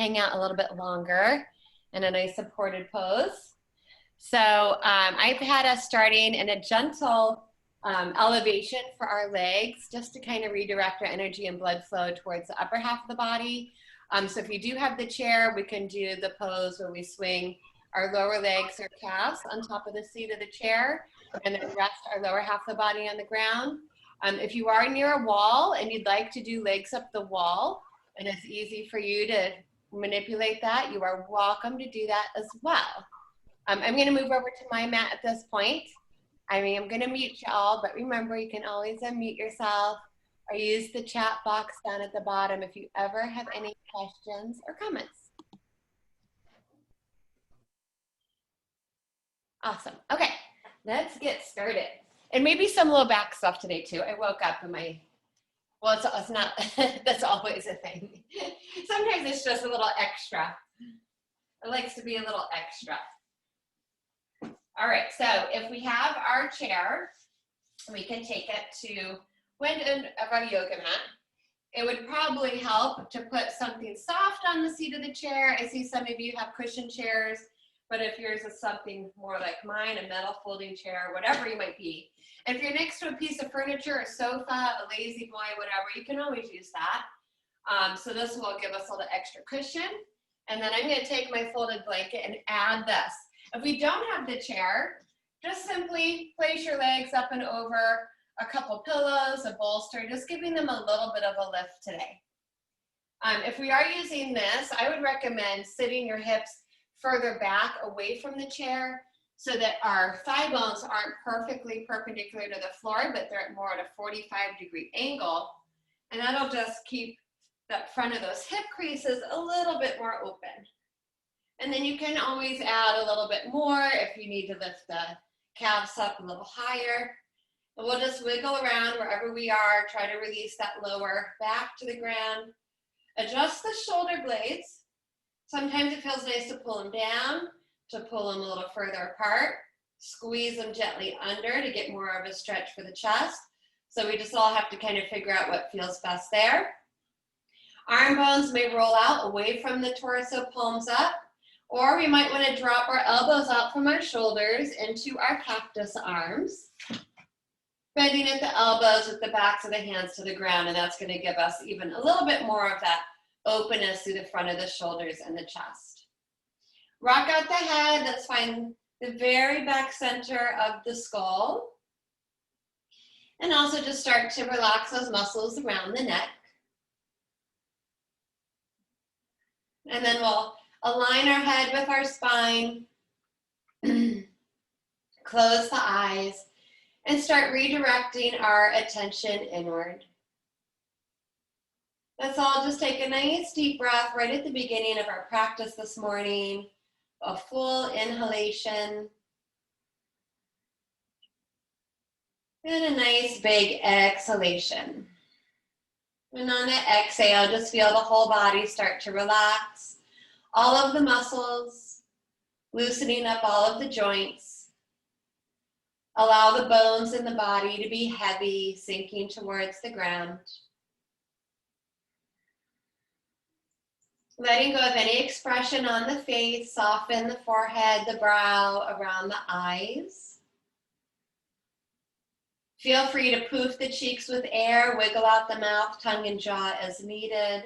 hang out a little bit longer in a nice supported pose. So I've had us starting in a gentle elevation for our legs, just to kind of redirect our energy and blood flow towards the upper half of the body. So if you do have the chair, we can do the pose where we swing our lower legs or calves on top of the seat of the chair and then rest our lower half of the body on the ground. If you are near a wall and you'd like to do legs up the wall and it's easy for you to manipulate that, you are welcome to do that as well. I'm going to move over to my mat at this point. I'm going to mute you all, but remember, you can always unmute yourself or use the chat box down at the bottom if you ever have any questions or comments. Awesome. Okay, let's get started. And maybe some low back stuff today too. I woke up and well, it's not, that's always a thing. Sometimes it's just a little extra. It likes to be a little extra. All right, so if we have our chair, we can take it to end of our yoga mat. It would probably help to put something soft on the seat of the chair. I see some of you have cushion chairs, but if yours is something more like mine, a metal folding chair, whatever you might be. And if you're next to a piece of furniture, a sofa, a lazy boy, whatever, you can always use that. So this will give us a little extra cushion. And then I'm going to take my folded blanket and add this. If we don't have the chair, just simply place your legs up and over a couple pillows, a bolster, just giving them a little bit of a lift today. If we are using this, I would recommend sitting your hips further back away from the chair so that our thigh bones aren't perfectly perpendicular to the floor, but they're more at a 45-degree angle. And that'll just keep the front of those hip creases a little bit more open. And then you can always add a little bit more if you need to lift the calves up a little higher. And we'll just wiggle around wherever we are, try to release that lower back to the ground. Adjust the shoulder blades. Sometimes it feels nice to pull them down, to pull them a little further apart. Squeeze them gently under to get more of a stretch for the chest. So we just all have to kind of figure out what feels best there. Arm bones may roll out away from the torso, palms up. Or we might want to drop our elbows out from our shoulders into our cactus arms. Bending at the elbows with the backs of the hands to the ground, and that's going to give us even a little bit more of that openness through the front of the shoulders and the chest. Rock out the head, let's find the very back center of the skull. And also just start to relax those muscles around the neck. And then we'll align our head with our spine, close the eyes, and start redirecting our attention inward. Let's all just take a nice deep breath right at the beginning of our practice this morning, a full inhalation, and a nice big exhalation. And on the exhale, just feel the whole body start to relax. All of the muscles, loosening up all of the joints. Allow the bones in the body to be heavy, sinking towards the ground. Letting go of any expression on the face, soften the forehead, the brow, around the eyes. Feel free to poof the cheeks with air, wiggle out the mouth, tongue, and jaw as needed.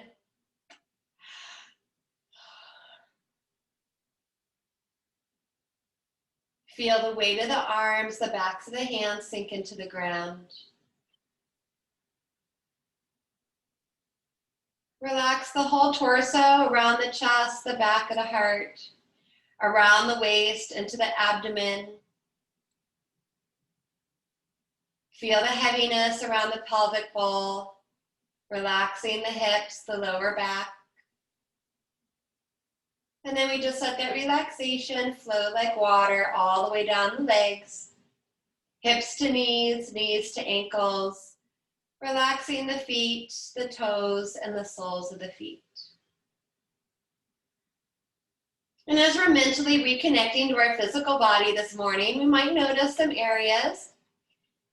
Feel the weight of the arms, the backs of the hands sink into the ground. Relax the whole torso around the chest, the back of the heart, around the waist, into the abdomen. Feel the heaviness around the pelvic bowl, relaxing the hips, the lower back. And then we just let that relaxation flow like water all the way down the legs, hips to knees, knees to ankles, relaxing the feet, the toes, and the soles of the feet. And as we're mentally reconnecting to our physical body this morning, we might notice some areas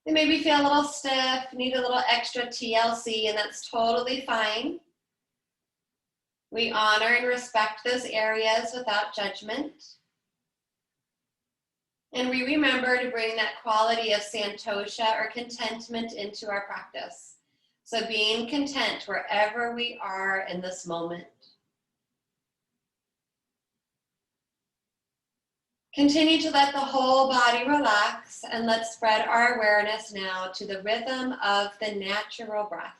that maybe feel a little stiff, need a little extra TLC, and that's totally fine. We honor and respect those areas without judgment. And we remember to bring that quality of santosha or contentment into our practice. So being content wherever we are in this moment. Continue to let the whole body relax, and let's spread our awareness now to the rhythm of the natural breath.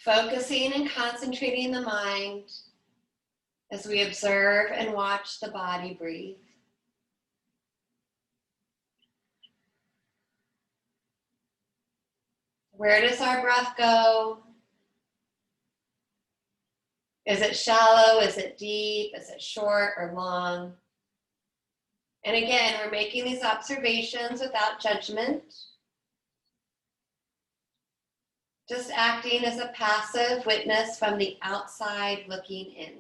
Focusing and concentrating the mind as we observe and watch the body breathe. Where does our breath go? Is it shallow? Is it deep? Is it short or long? And again, we're making these observations without judgment. Just acting as a passive witness from the outside looking in.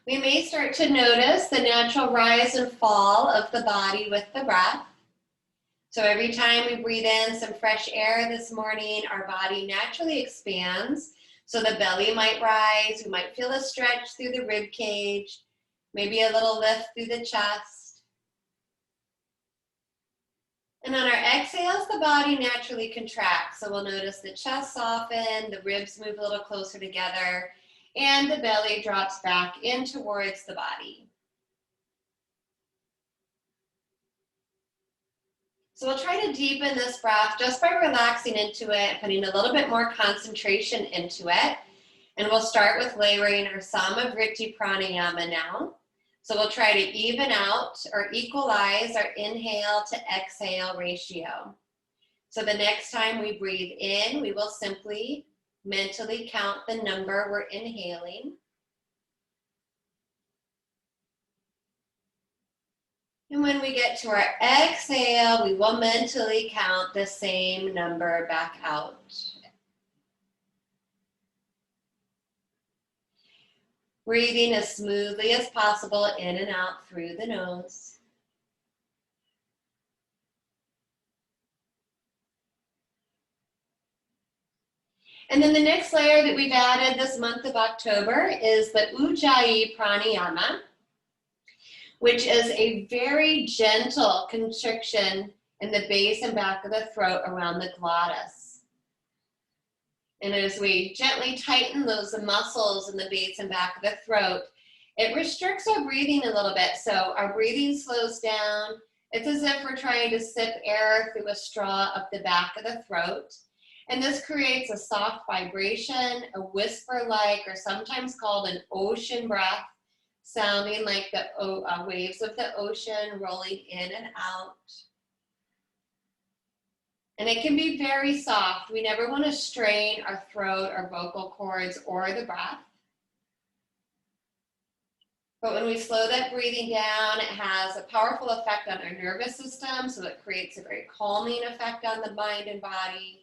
We may start to notice the natural rise and fall of the body with the breath. So every time we breathe in some fresh air this morning, our body naturally expands. So the belly might rise, we might feel a stretch through the rib cage, maybe a little lift through the chest. And on our exhales, the body naturally contracts. So we'll notice the chest soften, the ribs move a little closer together, and the belly drops back in towards the body. So we'll try to deepen this breath just by relaxing into it, putting a little bit more concentration into it. And we'll start with layering our Samavriti pranayama now. So we'll try to even out or equalize our inhale to exhale ratio. So the next time we breathe in, we will simply mentally count the number we're inhaling. And when we get to our exhale, we will mentally count the same number back out. Breathing as smoothly as possible in and out through the nose. And then the next layer that we've added this month of October is the Ujjayi pranayama, which is a very gentle constriction in the base and back of the throat around the glottis. And as we gently tighten those muscles in the base and back of the throat, it restricts our breathing a little bit. So our breathing slows down. It's as if we're trying to sip air through a straw up the back of the throat. And this creates a soft vibration, a whisper-like, or sometimes called an ocean breath, sounding like the waves of the ocean rolling in and out. And it can be very soft. We never want to strain our throat, our vocal cords, or the breath. But when we slow that breathing down, it has a powerful effect on our nervous system, so it creates a very calming effect on the mind and body.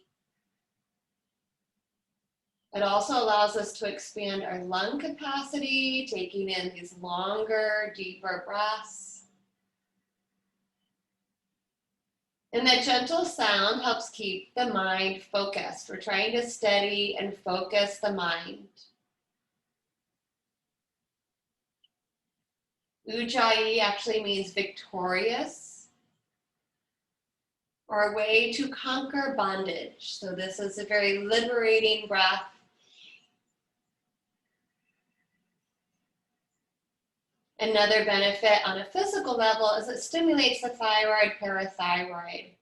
It also allows us to expand our lung capacity, taking in these longer, deeper breaths. And that gentle sound helps keep the mind focused. We're trying to steady and focus the mind. Ujjayi actually means victorious, or a way to conquer bondage. So this is a very liberating breath. Another benefit on a physical level is it stimulates the thyroid, parathyroid.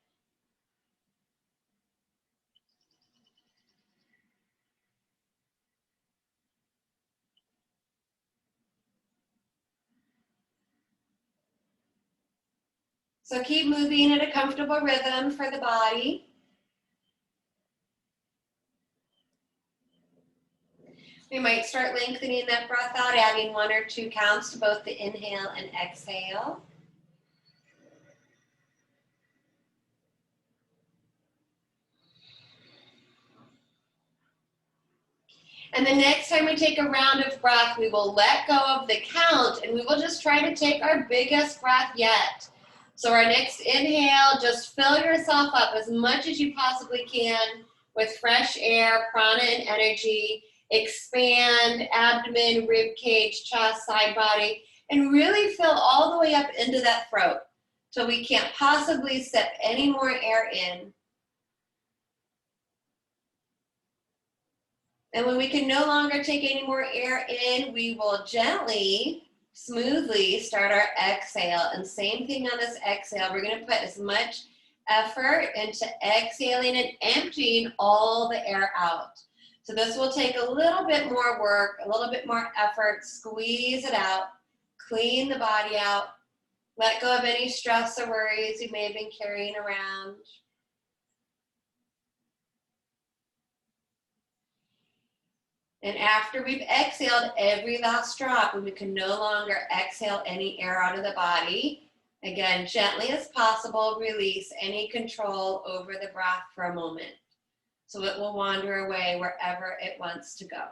So keep moving at a comfortable rhythm for the body. We might start lengthening that breath out, adding 1 or 2 counts to both the inhale and exhale. And the next time we take a round of breath, we will let go of the count and we will just try to take our biggest breath yet. So our next inhale, just fill yourself up as much as you possibly can with fresh air, prana, and energy. Expand abdomen, rib cage, chest, side body, and really fill all the way up into that throat till we can't possibly sip any more air in. And when we can no longer take any more air in, we will gently, smoothly start our exhale. And same thing on this exhale. We're going to put as much effort into exhaling and emptying all the air out. So this will take a little bit more work, a little bit more effort. Squeeze it out, clean the body out, let go of any stress or worries you may have been carrying around. And after we've exhaled every last drop, and we can no longer exhale any air out of the body, again, gently as possible, release any control over the breath for a moment. So it will wander away wherever it wants to go.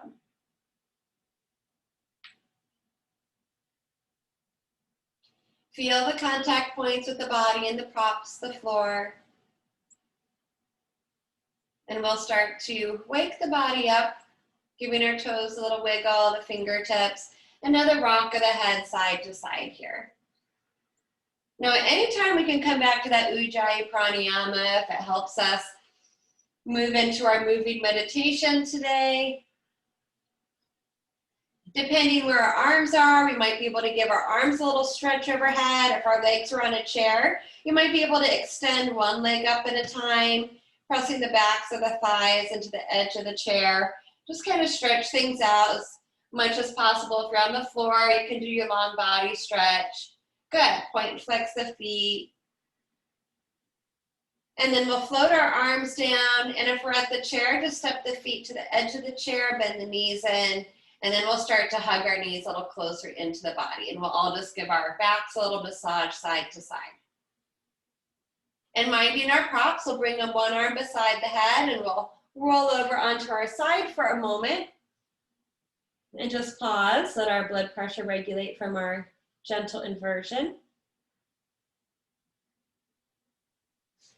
Feel the contact points with the body and the props, the floor. And we'll start to wake the body up, giving our toes a little wiggle, the fingertips, another rock of the head side to side here. Now, at any time we can come back to that Ujjayi pranayama if it helps us move into our moving meditation today. Depending where our arms are, we might be able to give our arms a little stretch overhead. If our legs are on a chair, you might be able to extend one leg up at a time, pressing the backs of the thighs into the edge of the chair. Just kind of stretch things out as much as possible. If you're on the floor, you can do your long body stretch. Good. Point and flex the feet. And then we'll float our arms down. And if we're at the chair, just step the feet to the edge of the chair, bend the knees in. And then we'll start to hug our knees a little closer into the body. And we'll all just give our backs a little massage side to side. And minding our props, we'll bring them one arm beside the head and we'll roll over onto our side for a moment. And just pause, let our blood pressure regulate from our gentle inversion.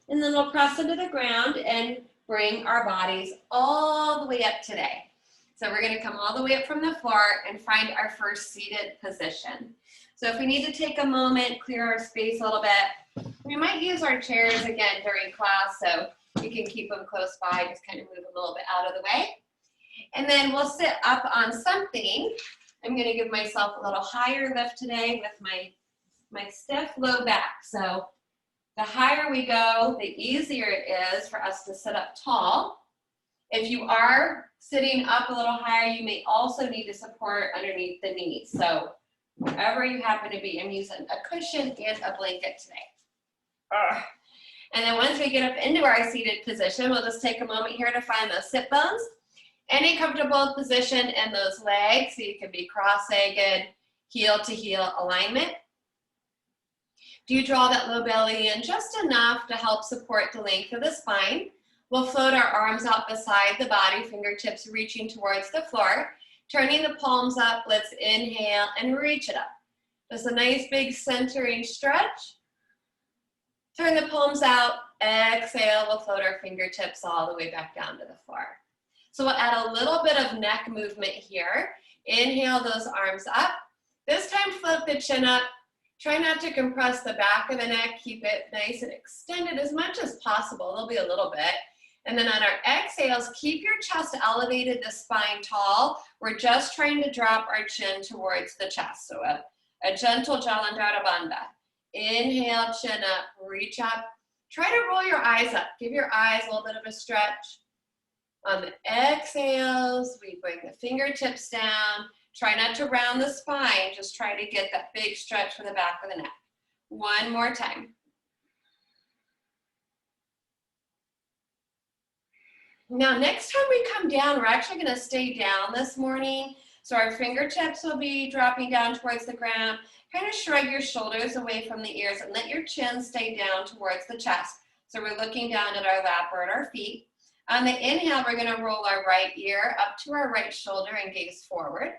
And then we'll press into the ground and bring our bodies all the way up today. So we're going to come all the way up from the floor and find our first seated position. So if we need to take a moment, clear our space a little bit, we might use our chairs again during class, so you can keep them close by, just kind of move a little bit out of the way. And then we'll sit up on something. I'm going to give myself a little higher lift today with my stiff low back. So the higher we go, the easier it is for us to sit up tall. If you are sitting up a little higher, you may also need to support underneath the knees. So wherever you happen to be, I'm using a cushion and a blanket today. And then once we get up into our seated position, we'll just take a moment here to find those sit bones. Any comfortable position in those legs, so you can be cross-legged, heel to heel alignment. Do you draw that low belly in just enough to help support the length of the spine? We'll float our arms out beside the body, fingertips reaching towards the floor. Turning the palms up, let's inhale and reach it up. Just a nice big centering stretch. Turn the palms out, exhale, we'll float our fingertips all the way back down to the floor. So we'll add a little bit of neck movement here. Inhale those arms up. This time float the chin up. Try not to compress the back of the neck. Keep it nice and extended as much as possible. There'll be a little bit. And then on our exhales, keep your chest elevated, the spine tall. We're just trying to drop our chin towards the chest. So a gentle Jalandhara Bandha. Inhale, chin up, reach up. Try to roll your eyes up. Give your eyes a little bit of a stretch. On the exhales, we bring the fingertips down. Try not to round the spine. Just try to get that big stretch from the back of the neck. One more time. Now, next time we come down, we're actually going to stay down this morning. So our fingertips will be dropping down towards the ground. Kind of shrug your shoulders away from the ears and let your chin stay down towards the chest. So we're looking down at our lap or at our feet. On the inhale, we're going to roll our right ear up to our right shoulder and gaze forward.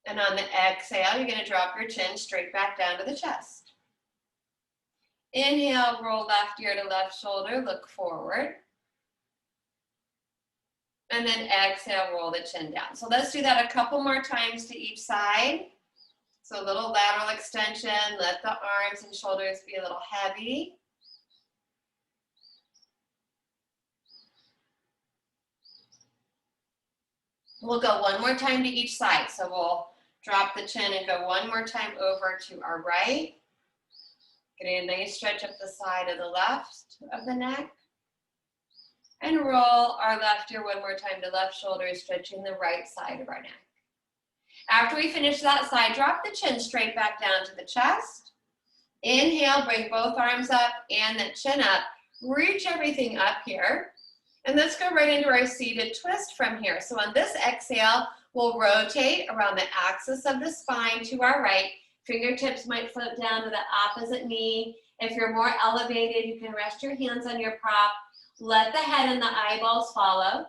And on the exhale, you're going to drop your chin straight back down to the chest. Inhale, roll left ear to left shoulder, look forward. And then exhale, roll the chin down. So let's do that a couple more times to each side. So a little lateral extension, let the arms and shoulders be a little heavy. We'll go one more time to each side. So we'll drop the chin and go one more time over to our right. Getting a nice stretch up the side of the left of the neck. And roll our left ear one more time to left shoulder, stretching the right side of our neck. After we finish that side, drop the chin straight back down to the chest. Inhale, bring both arms up and the chin up. Reach everything up here. And let's go right into our seated twist from here. So on this exhale, we'll rotate around the axis of the spine to our right. Fingertips might float down to the opposite knee. If you're more elevated, you can rest your hands on your prop. Let the head and the eyeballs follow.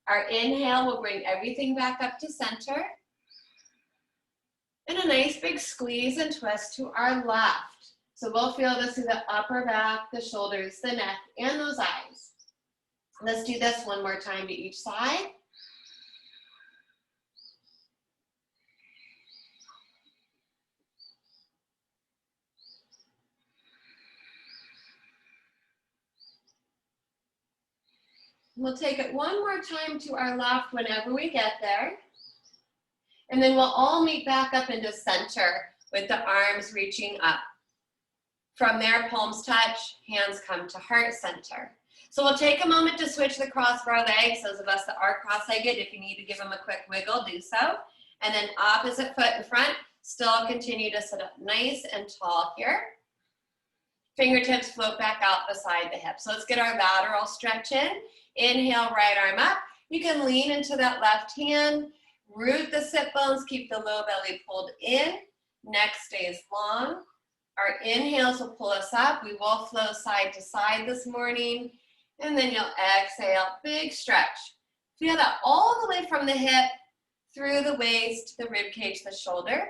Our inhale will bring everything back up to center. And a nice big squeeze and twist to our left. So we'll feel this through the upper back, the shoulders, the neck, and those eyes. Let's do this one more time to each side. We'll take it one more time to our left whenever we get there. And then we'll all meet back up into center with the arms reaching up. From there, palms touch, hands come to heart center. So we'll take a moment to switch the cross of our legs. Those of us that are cross-legged, if you need to give them a quick wiggle, do so. And then opposite foot in front, still continue to sit up nice and tall here. Fingertips float back out beside the hips. So let's get our lateral stretch in. Inhale, right arm up. You can lean into that left hand. Root the sit bones, keep the low belly pulled in. Neck stays long. Our inhales will pull us up. We will flow side to side this morning. And then you'll exhale, big stretch. Feel that all the way from the hip, through the waist, the rib cage, the shoulder.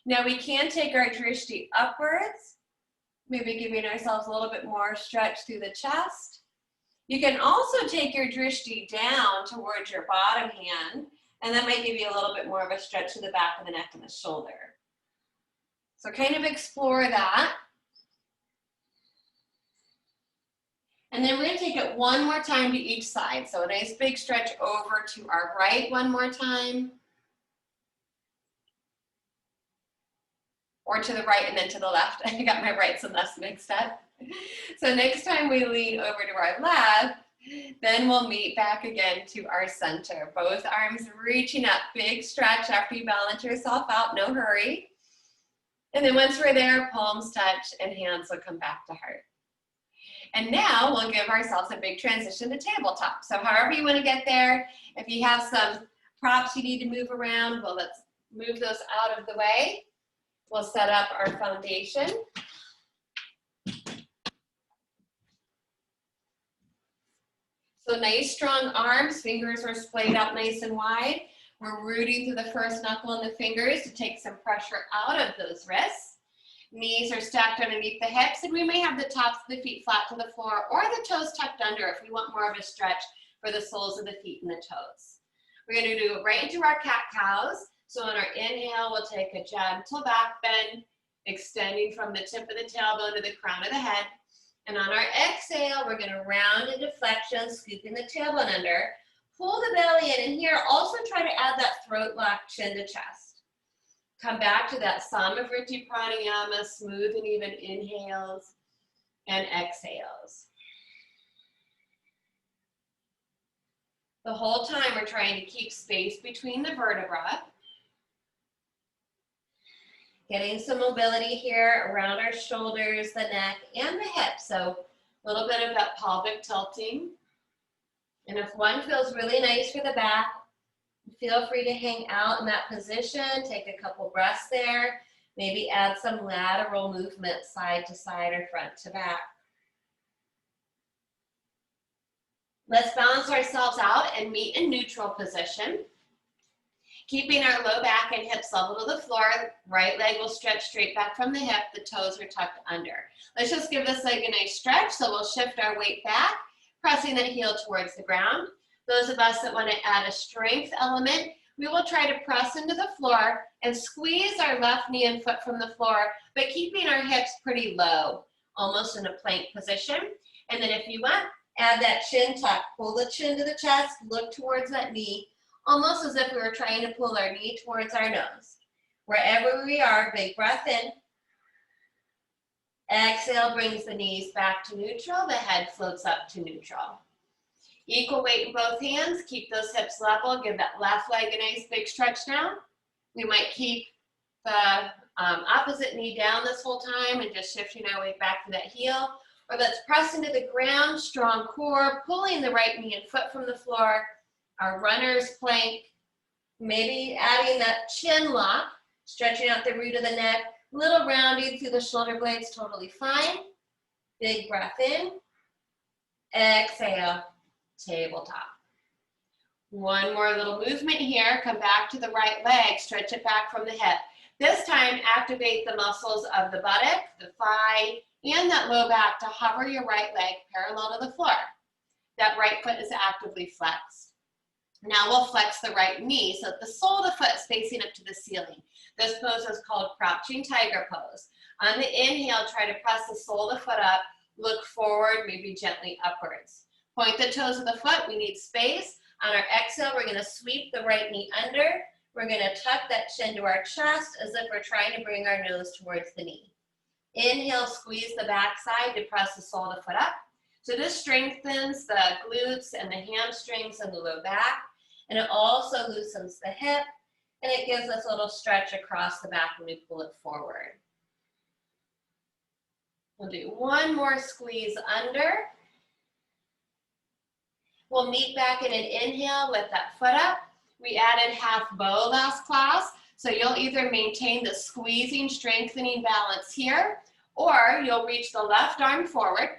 Now we can take our drishti upwards, maybe giving ourselves a little bit more stretch through the chest. You can also take your drishti down towards your bottom hand, and that might give you a little bit more of a stretch to the back of the neck and the shoulder. So kind of explore that. And then we're going to take it one more time to each side. So a nice big stretch over to our right one more time. Or to the right and then to the left. I got my rights and lefts mixed up. So next time we lean over to our left, then we'll meet back again to our center. Both arms reaching up, big stretch after you balance yourself out, no hurry. And then once we're there, palms touch and hands will come back to heart. And now we'll give ourselves a big transition to tabletop. So however you want to get there, if you have some props you need to move around, well, let's move those out of the way. We'll set up our foundation. So nice strong arms, fingers are splayed out nice and wide. We're rooting through the first knuckle and the fingers to take some pressure out of those wrists. Knees are stacked underneath the hips, and we may have the tops of the feet flat to the floor or the toes tucked under if we want more of a stretch for the soles of the feet and the toes. We're going to do it right into our cat-cows. So on our inhale, we'll take a gentle back bend, extending from the tip of the tailbone to the crown of the head. And on our exhale, we're going to round into flexion, scooping the tailbone under. Pull the belly in, and here also try to add that throat lock, chin to chest. Come back to that Samavriti pranayama, smooth and even inhales and exhales. The whole time we're trying to keep space between the vertebrae. Getting some mobility here around our shoulders, the neck, and the hips. So a little bit of that pelvic tilting. And if one feels really nice for the back, feel free to hang out in that position. Take a couple breaths there. Maybe add some lateral movement side to side or front to back. Let's balance ourselves out and meet in neutral position. Keeping our low back and hips level to the floor, right leg will stretch straight back from the hip, the toes are tucked under. Let's just give this leg a nice stretch, so we'll shift our weight back, pressing the heel towards the ground. Those of us that want to add a strength element, we will try to press into the floor and squeeze our left knee and foot from the floor, but keeping our hips pretty low, almost in a plank position. And then if you want, add that chin tuck, pull the chin to the chest, look towards that knee, almost as if we were trying to pull our knee towards our nose. Wherever we are, big breath in. Exhale brings the knees back to neutral, the head floats up to neutral. Equal weight in both hands, keep those hips level, give that left leg a nice big stretch down. We might keep the opposite knee down this whole time and just shifting our weight back to that heel. Or let's press into the ground, strong core, pulling the right knee and foot from the floor. Our runner's plank, maybe adding that chin lock, stretching out the root of the neck, little rounding through the shoulder blades, totally fine. Big breath in. Exhale, tabletop. One more little movement here. Come back to the right leg, stretch it back from the hip. This time, activate the muscles of the buttock, the thigh, and that low back to hover your right leg parallel to the floor. That right foot is actively flexed. Now we'll flex the right knee so that the sole of the foot is facing up to the ceiling. This pose is called crouching tiger pose. On the inhale, try to press the sole of the foot up, look forward, maybe gently upwards. Point the toes of the foot, we need space. On our exhale, we're gonna sweep the right knee under. We're gonna tuck that chin to our chest as if we're trying to bring our nose towards the knee. Inhale, squeeze the backside to press the sole of the foot up. So this strengthens the glutes and the hamstrings and the low back. And it also loosens the hip, and it gives us a little stretch across the back when we pull it forward. We'll do one more squeeze under. We'll meet back in an inhale with that foot up. We added half bow last class, so you'll either maintain the squeezing, strengthening balance here, or you'll reach the left arm forward,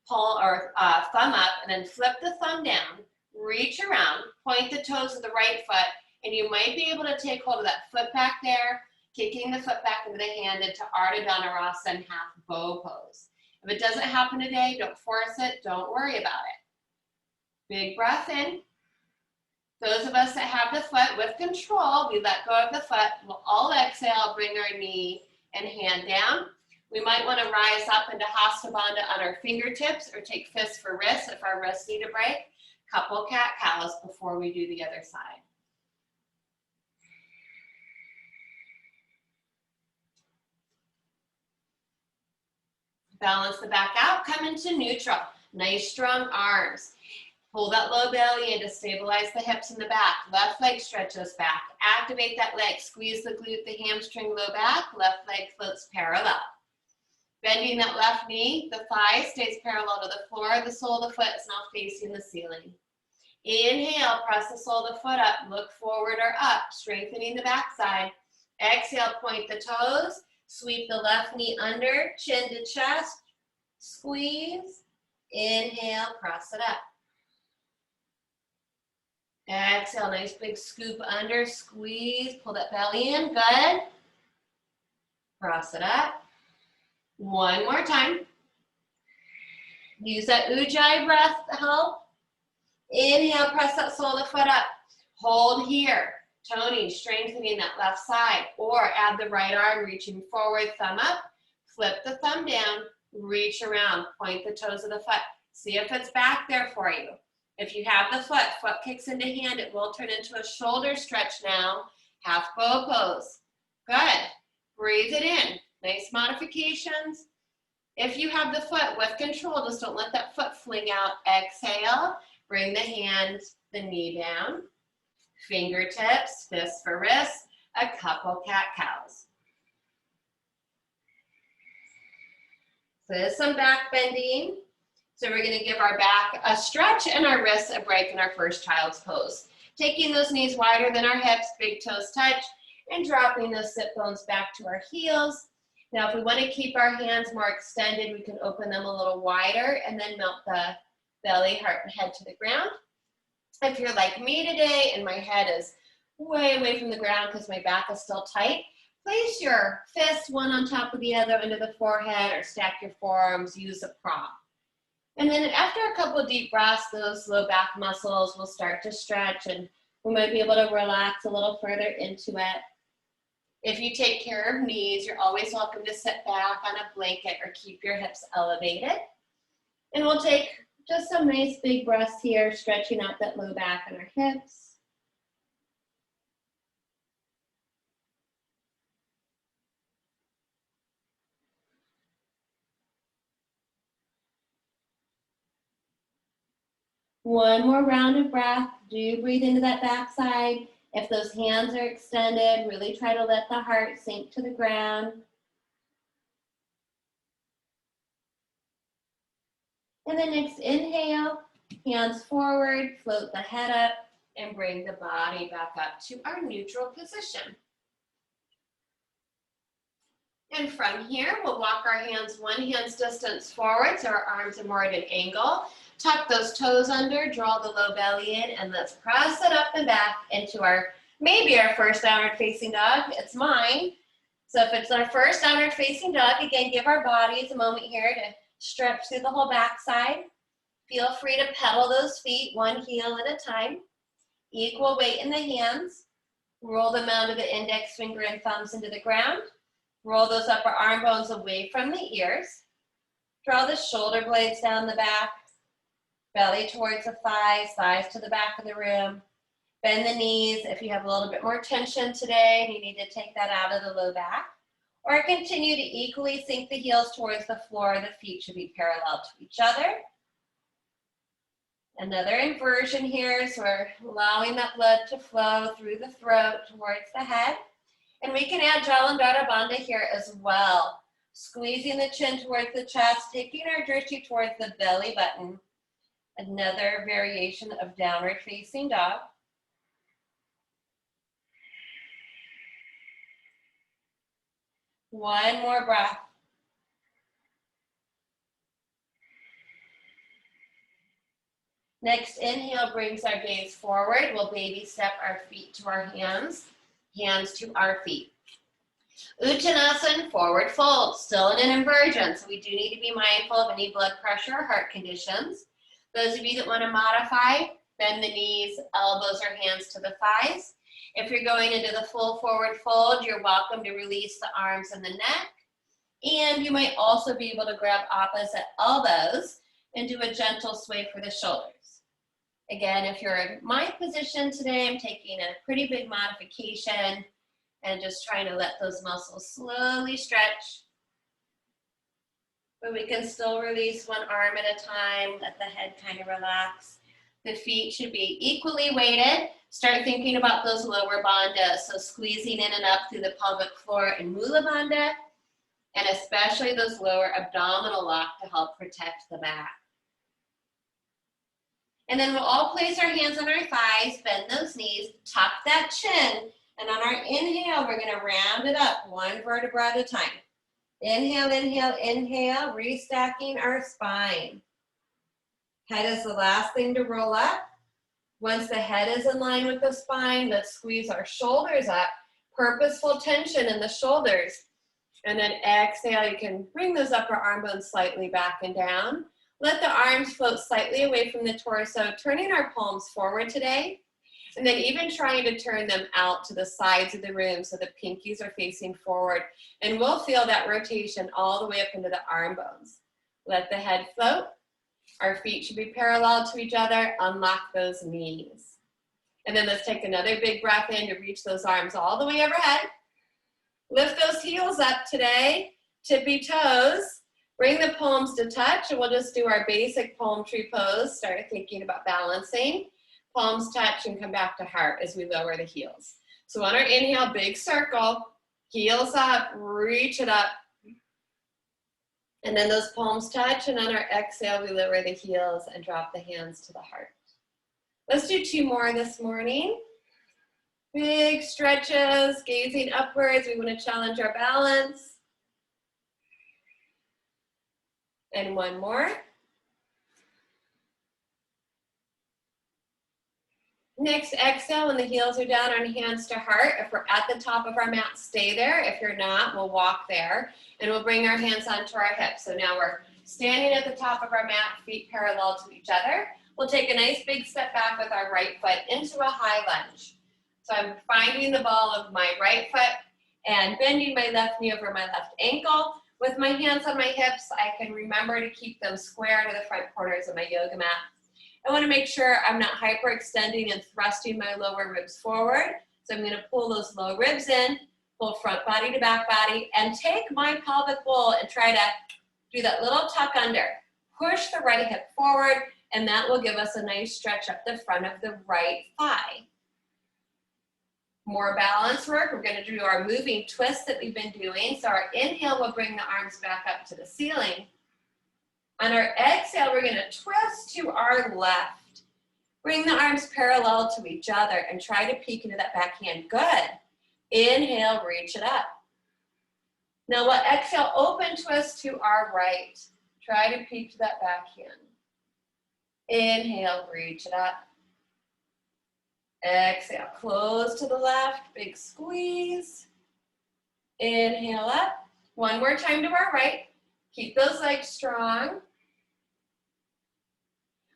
pull or thumb up, and then flip the thumb down. Reach around, point the toes of the right foot, and you might be able to take hold of that foot back there, kicking the foot back into the hand into Ardha Dhanurasana half bow pose. If it doesn't happen today, don't force it, don't worry about it. Big breath in. Those of us that have the foot with control, we let go of the foot, we'll all exhale, bring our knee and hand down. We might want to rise up into Hasta Bandha on our fingertips or take fists for wrists if our wrists need a break. Couple cat-cows before we do the other side. Balance the back out, come into neutral. Nice strong arms. Pull that low belly in to stabilize the hips in the back. Left leg stretches back. Activate that leg. Squeeze the glute, the hamstring, low back. Left leg floats parallel. Bending that left knee, the thigh stays parallel to the floor. The sole of the foot is now facing the ceiling. Inhale, press the sole of the foot up, look forward or up, strengthening the backside. Exhale, point the toes, sweep the left knee under, chin to chest, squeeze. Inhale, press it up. Exhale, nice big scoop under, squeeze, pull that belly in, good. Press it up. One more time. Use that Ujjayi breath to help. Inhale, press that sole of the foot up. Hold here, toning, strengthening that left side, or add the right arm, reaching forward, thumb up, flip the thumb down, reach around, point the toes of the foot. See if it's back there for you. If you have the foot kicks into hand, it will turn into a shoulder stretch now. Half bow pose. Good. Breathe it in. Nice modifications. If you have the foot with control, just don't let that foot fling out. Exhale. Bring the hands, the knee down. Fingertips, fists for wrists. A couple cat-cows. So there's some back bending. So we're going to give our back a stretch and our wrists a break in our first child's pose. Taking those knees wider than our hips, big toes touch, and dropping those sit bones back to our heels. Now, if we want to keep our hands more extended, we can open them a little wider and then melt the belly, heart, and head to the ground. If you're like me today and my head is way away from the ground because my back is still tight, place your fists one on top of the other under the forehead or stack your forearms, use a prop. And then after a couple of deep breaths, those low back muscles will start to stretch and we might be able to relax a little further into it. If you take care of knees, you're always welcome to sit back on a blanket or keep your hips elevated. And we'll take just some nice big breaths here, stretching out that low back and our hips. One more round of breath. Do breathe into that backside. If those hands are extended, really try to let the heart sink to the ground. And then next inhale, hands forward, float the head up, and bring the body back up to our neutral position. And from here, we'll walk our hands one hand's distance forward so our arms are more at an angle. Tuck those toes under, draw the low belly in, and let's press it up and back into maybe our first downward facing dog. It's mine. So if it's our first downward facing dog, again, give our bodies a moment here to stretch through the whole backside. Feel free to pedal those feet one heel at a time. Equal weight in the hands. Roll them out of the index finger and thumbs into the ground. Roll those upper arm bones away from the ears. Draw the shoulder blades down the back. Belly towards the thighs, thighs to the back of the room. Bend the knees if you have a little bit more tension today and you need to take that out of the low back. Or continue to equally sink the heels towards the floor. The feet should be parallel to each other. Another inversion here, so we're allowing that blood to flow through the throat towards the head. And we can add Jalandhara Bandha here as well. Squeezing the chin towards the chest, taking our drishti towards the belly button. Another variation of downward facing dog. One more breath. Next inhale brings our gaze forward. We'll baby step our feet to our hands to our feet. Uttanasana, forward fold, still in an inversion, so we do need to be mindful of any blood pressure or heart conditions. Those of you that want to modify, bend the knees, elbows or hands to the thighs. If you're going into the full forward fold, you're welcome to release the arms and the neck. And you might also be able to grab opposite elbows and do a gentle sway for the shoulders. Again, if you're in my position today, I'm taking a pretty big modification and just trying to let those muscles slowly stretch. But we can still release one arm at a time, let the head kind of relax. The feet should be equally weighted. Start thinking about those lower bandhas, so squeezing in and up through the pelvic floor in Mula Bandha, and especially those lower abdominal lock to help protect the back. And then we'll all place our hands on our thighs, bend those knees, tuck that chin, and on our inhale, we're gonna round it up one vertebra at a time. Inhale, inhale, inhale, restacking our spine. Head is the last thing to roll up. Once the head is in line with the spine, let's squeeze our shoulders up. Purposeful tension in the shoulders. And then exhale, you can bring those upper arm bones slightly back and down. Let the arms float slightly away from the torso, turning our palms forward today. And then even trying to turn them out to the sides of the room so the pinkies are facing forward. And we'll feel that rotation all the way up into the arm bones. Let the head float. Our feet should be parallel to each other. Unlock those knees. And then let's take another big breath in to reach those arms all the way overhead. Lift those heels up today. Tippy toes. Bring the palms to touch, and we'll just do our basic palm tree pose. Start thinking about balancing. Palms touch and come back to heart as we lower the heels. So on our inhale, big circle, heels up, reach it up. And then those palms touch, and on our exhale, we lower the heels and drop the hands to the heart. Let's do 2 more this morning. Big stretches, gazing upwards. We want to challenge our balance. And one more. Next, exhale when the heels are down on hands to heart. If we're at the top of our mat, stay there. If you're not, we'll walk there. And we'll bring our hands onto our hips. So now we're standing at the top of our mat, feet parallel to each other. We'll take a nice big step back with our right foot into a high lunge. So I'm finding the ball of my right foot and bending my left knee over my left ankle. With my hands on my hips, I can remember to keep them square to the front corners of my yoga mat. I want to make sure I'm not hyperextending and thrusting my lower ribs forward. So I'm going to pull those low ribs in, pull front body to back body, and take my pelvic bowl and try to do that little tuck under. Push the right hip forward, and that will give us a nice stretch up the front of the right thigh. More balance work. We're going to do our moving twist that we've been doing. So our inhale will bring the arms back up to the ceiling. On our exhale, we're going to twist to our left. Bring the arms parallel to each other and try to peek into that backhand. Good. Inhale, reach it up. Now we'll exhale, open twist to our right. Try to peek to that backhand. Inhale, reach it up. Exhale, close to the left, big squeeze. Inhale up. One more time to our right. Keep those legs strong.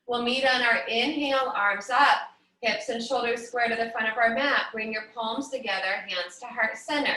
We'll meet on our inhale, arms up, hips and shoulders square to the front of our mat. Bring your palms together, hands to heart center.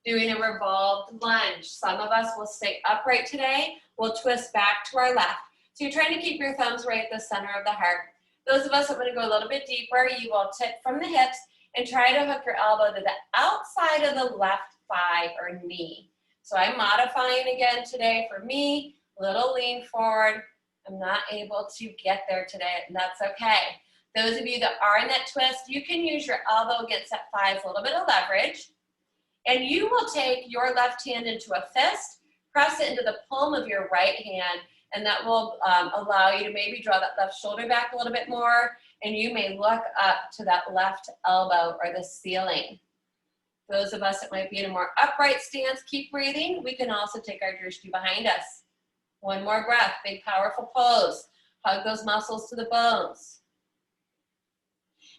Doing a revolved lunge. Some of us will stay upright today. We'll twist back to our left. So you're trying to keep your thumbs right at the center of the heart. Those of us that want to go a little bit deeper, you will tip from the hips and try to hook your elbow to the outside of the left thigh or knee. So I'm modifying again today for me, little lean forward. I'm not able to get there today, and that's okay. Those of you that are in that twist, you can use your elbow against that thigh as a little bit of leverage. And you will take your left hand into a fist, press it into the palm of your right hand, and that will allow you to maybe draw that left shoulder back a little bit more, and you may look up to that left elbow or the ceiling. Those of us that might be in a more upright stance, keep breathing. We can also take our drishti behind us. One more breath, big powerful pose. Hug those muscles to the bones.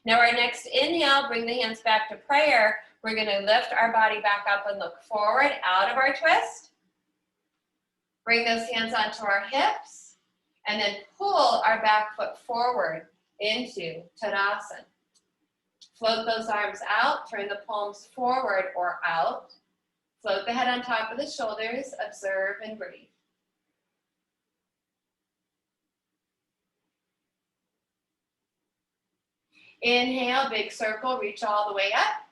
Now our next inhale, bring the hands back to prayer. We're gonna lift our body back up and look forward out of our twist. Bring those hands onto our hips and then pull our back foot forward into Tadasana. Float those arms out, turn the palms forward or out. Float the head on top of the shoulders, observe and breathe. Inhale, big circle, reach all the way up.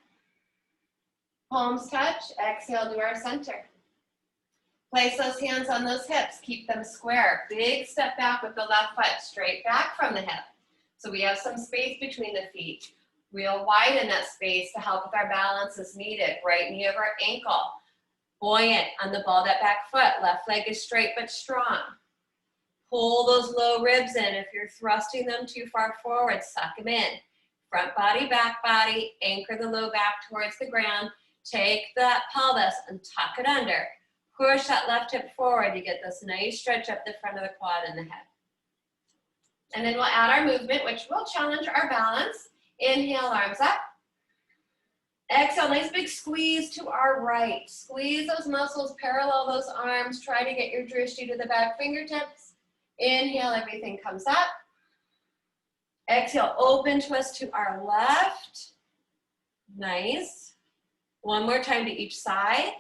Palms touch, exhale to our center. Place those hands on those hips, keep them square. Big step back with the left foot, straight back from the hip. So we have some space between the feet. We'll widen that space to help with our balance as needed. Right knee over ankle. Buoyant on the ball of that back foot. Left leg is straight but strong. Pull those low ribs in. If you're thrusting them too far forward, suck them in. Front body, back body. Anchor the low back towards the ground. Take that pelvis and tuck it under. Push that left hip forward. You get this nice stretch up the front of the quad and the head. And then we'll add our movement, which will challenge our balance. Inhale, arms up. Exhale, nice big squeeze to our right. Squeeze those muscles, parallel those arms. Try to get your drishti to the back fingertips. Inhale, everything comes up. Exhale, open twist to our left. Nice. One more time to each side.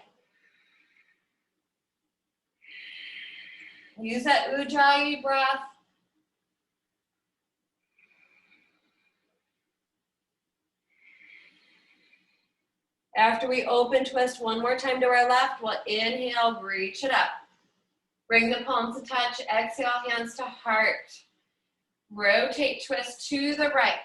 Use that Ujjayi breath. After we open twist one more time to our left, we'll inhale, reach it up. Bring the palms to touch, exhale, hands to heart. Rotate, twist to the right.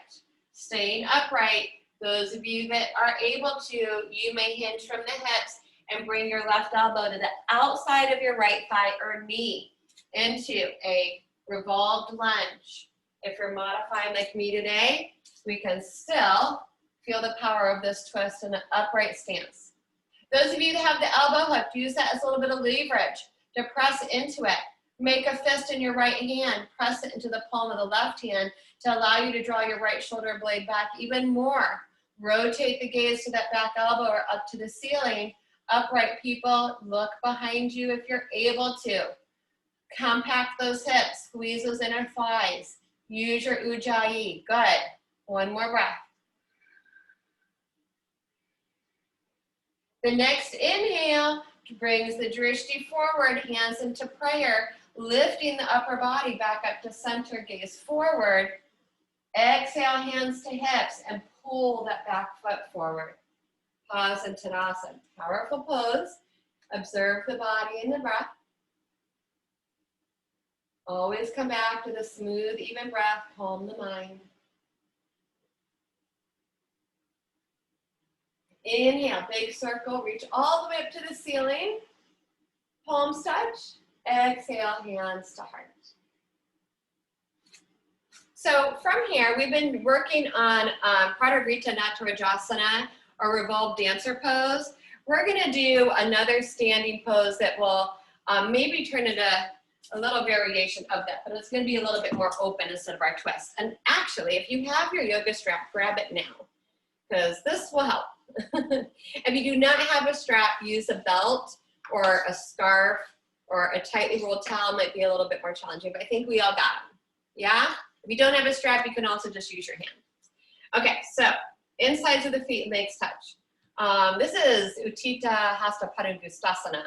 Staying upright. Those of you that are able to, you may hinge from the hips and bring your left elbow to the outside of your right thigh or knee into a revolved lunge. If you're modifying like me today, we can still feel the power of this twist in an upright stance. Those of you that have the elbow hook, use that as a little bit of leverage to press into it. Make a fist in your right hand, press it into the palm of the left hand to allow you to draw your right shoulder blade back even more. Rotate the gaze to that back elbow or up to the ceiling. Upright people, look behind you if you're able to. Compact those hips, squeeze those inner thighs. Use your ujjayi. Good. One more breath. The next inhale brings the drishti forward, hands into prayer, lifting the upper body back up to center, gaze forward. Exhale, hands to hips, and pull that back foot forward. Pause in Tadasana. Powerful pose. Observe the body and the breath. Always come back to the smooth, even breath. Calm the mind. Inhale, big circle. Reach all the way up to the ceiling. Palms touch. Exhale, hands to heart. So from here, we've been working on Pradharita Natarajasana, or revolved dancer pose. We're gonna do another standing pose that will maybe turn into a little variation of that, but it's gonna be a little bit more open instead of our twist. And actually, if you have your yoga strap, grab it now, because this will help. If you do not have a strap, use a belt or a scarf or a tightly rolled towel. Might be a little bit more challenging, but I think we all got them. Yeah? If you don't have a strap, you can also just use your hand. Okay, so insides of the feet and legs touch. This is Utthita Hasta Padangusthasana,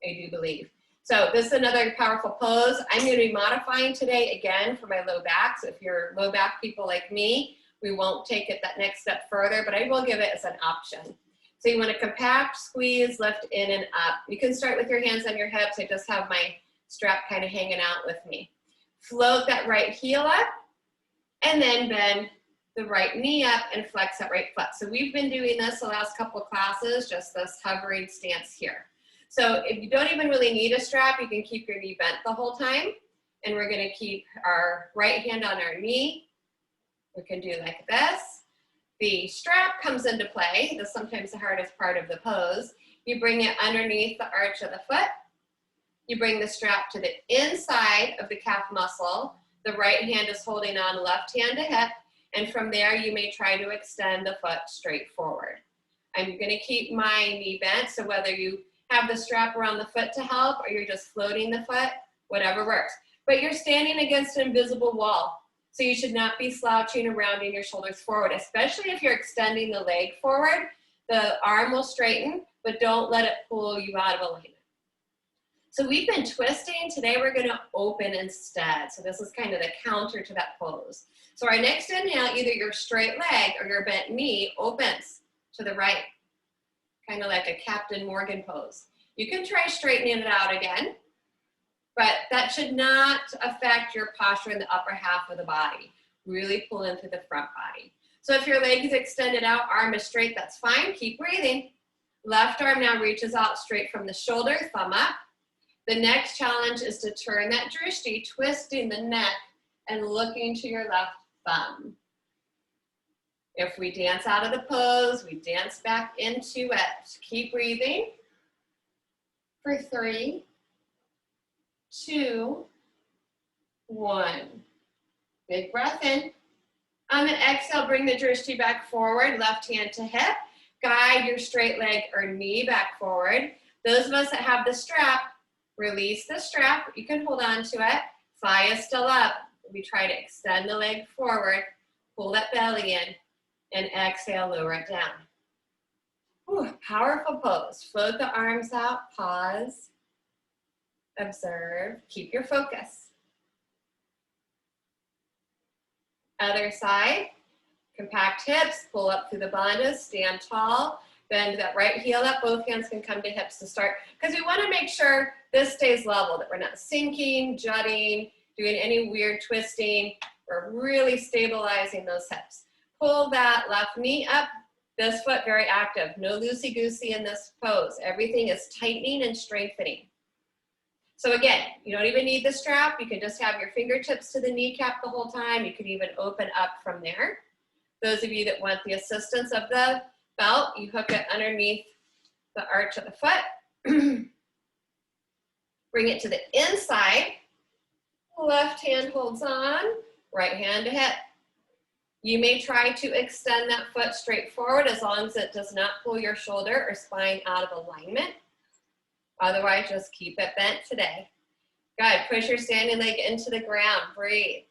I do believe. So this is another powerful pose. I'm going to be modifying today again for my low back. So if you're low back people like me, we won't take it that next step further, but I will give it as an option. So you want to compact, squeeze, lift in and up. You can start with your hands on your hips. I just have my strap kind of hanging out with me. Float that right heel up, and then bend the right knee up and flex that right foot. So we've been doing this the last couple of classes, just this hovering stance here. So if you don't even really need a strap, you can keep your knee bent the whole time. And we're gonna keep our right hand on our knee. We can do like this. The strap comes into play. That's sometimes the hardest part of the pose. You bring it underneath the arch of the foot. You bring the strap to the inside of the calf muscle. The right hand is holding on, left hand to hip. And from there, you may try to extend the foot straight forward. I'm gonna keep my knee bent, so whether you have the strap around the foot to help or you're just floating the foot, whatever works. But you're standing against an invisible wall. So you should not be slouching or rounding your shoulders forward, especially if you're extending the leg forward. The arm will straighten, but don't let it pull you out of alignment. So we've been twisting. Today we're gonna open instead. So this is kind of the counter to that pose. So our next inhale, either your straight leg or your bent knee opens to the right, kind of like a Captain Morgan pose. You can try straightening it out again, but that should not affect your posture in the upper half of the body. Really pull into the front body. So if your leg is extended out, arm is straight, that's fine. Keep breathing. Left arm now reaches out straight from the shoulder, thumb up. The next challenge is to turn that drishti, twisting the neck and looking to your left thumb. If we dance out of the pose, we dance back into it. Keep breathing for 3, 2, 1. Big breath in. On the exhale, bring the drishti back forward, left hand to hip. Guide your straight leg or knee back forward. Those of us that have the strap, release the strap. You can hold on to it. Thigh is still up. We try to extend the leg forward, pull that belly in, and exhale, lower it down. Ooh, powerful pose. Float the arms out, pause, observe, keep your focus. Other side, compact hips, pull up through the bandhas, stand tall, bend that right heel up, both hands can come to hips to start, because we want to make sure this stays level, that we're not sinking, jutting, doing any weird twisting. We're really stabilizing those hips. Pull that left knee up, this foot very active. No loosey-goosey in this pose. Everything is tightening and strengthening. So again, you don't even need the strap. You can just have your fingertips to the kneecap the whole time. You can even open up from there. Those of you that want the assistance of the belt, you hook it underneath the arch of the foot. Bring it to the inside. Left hand holds on, right hand to hip. You may try to extend that foot straight forward as long as it does not pull your shoulder or spine out of alignment. Otherwise, just keep it bent today. Good. Push your standing leg into the ground. Breathe.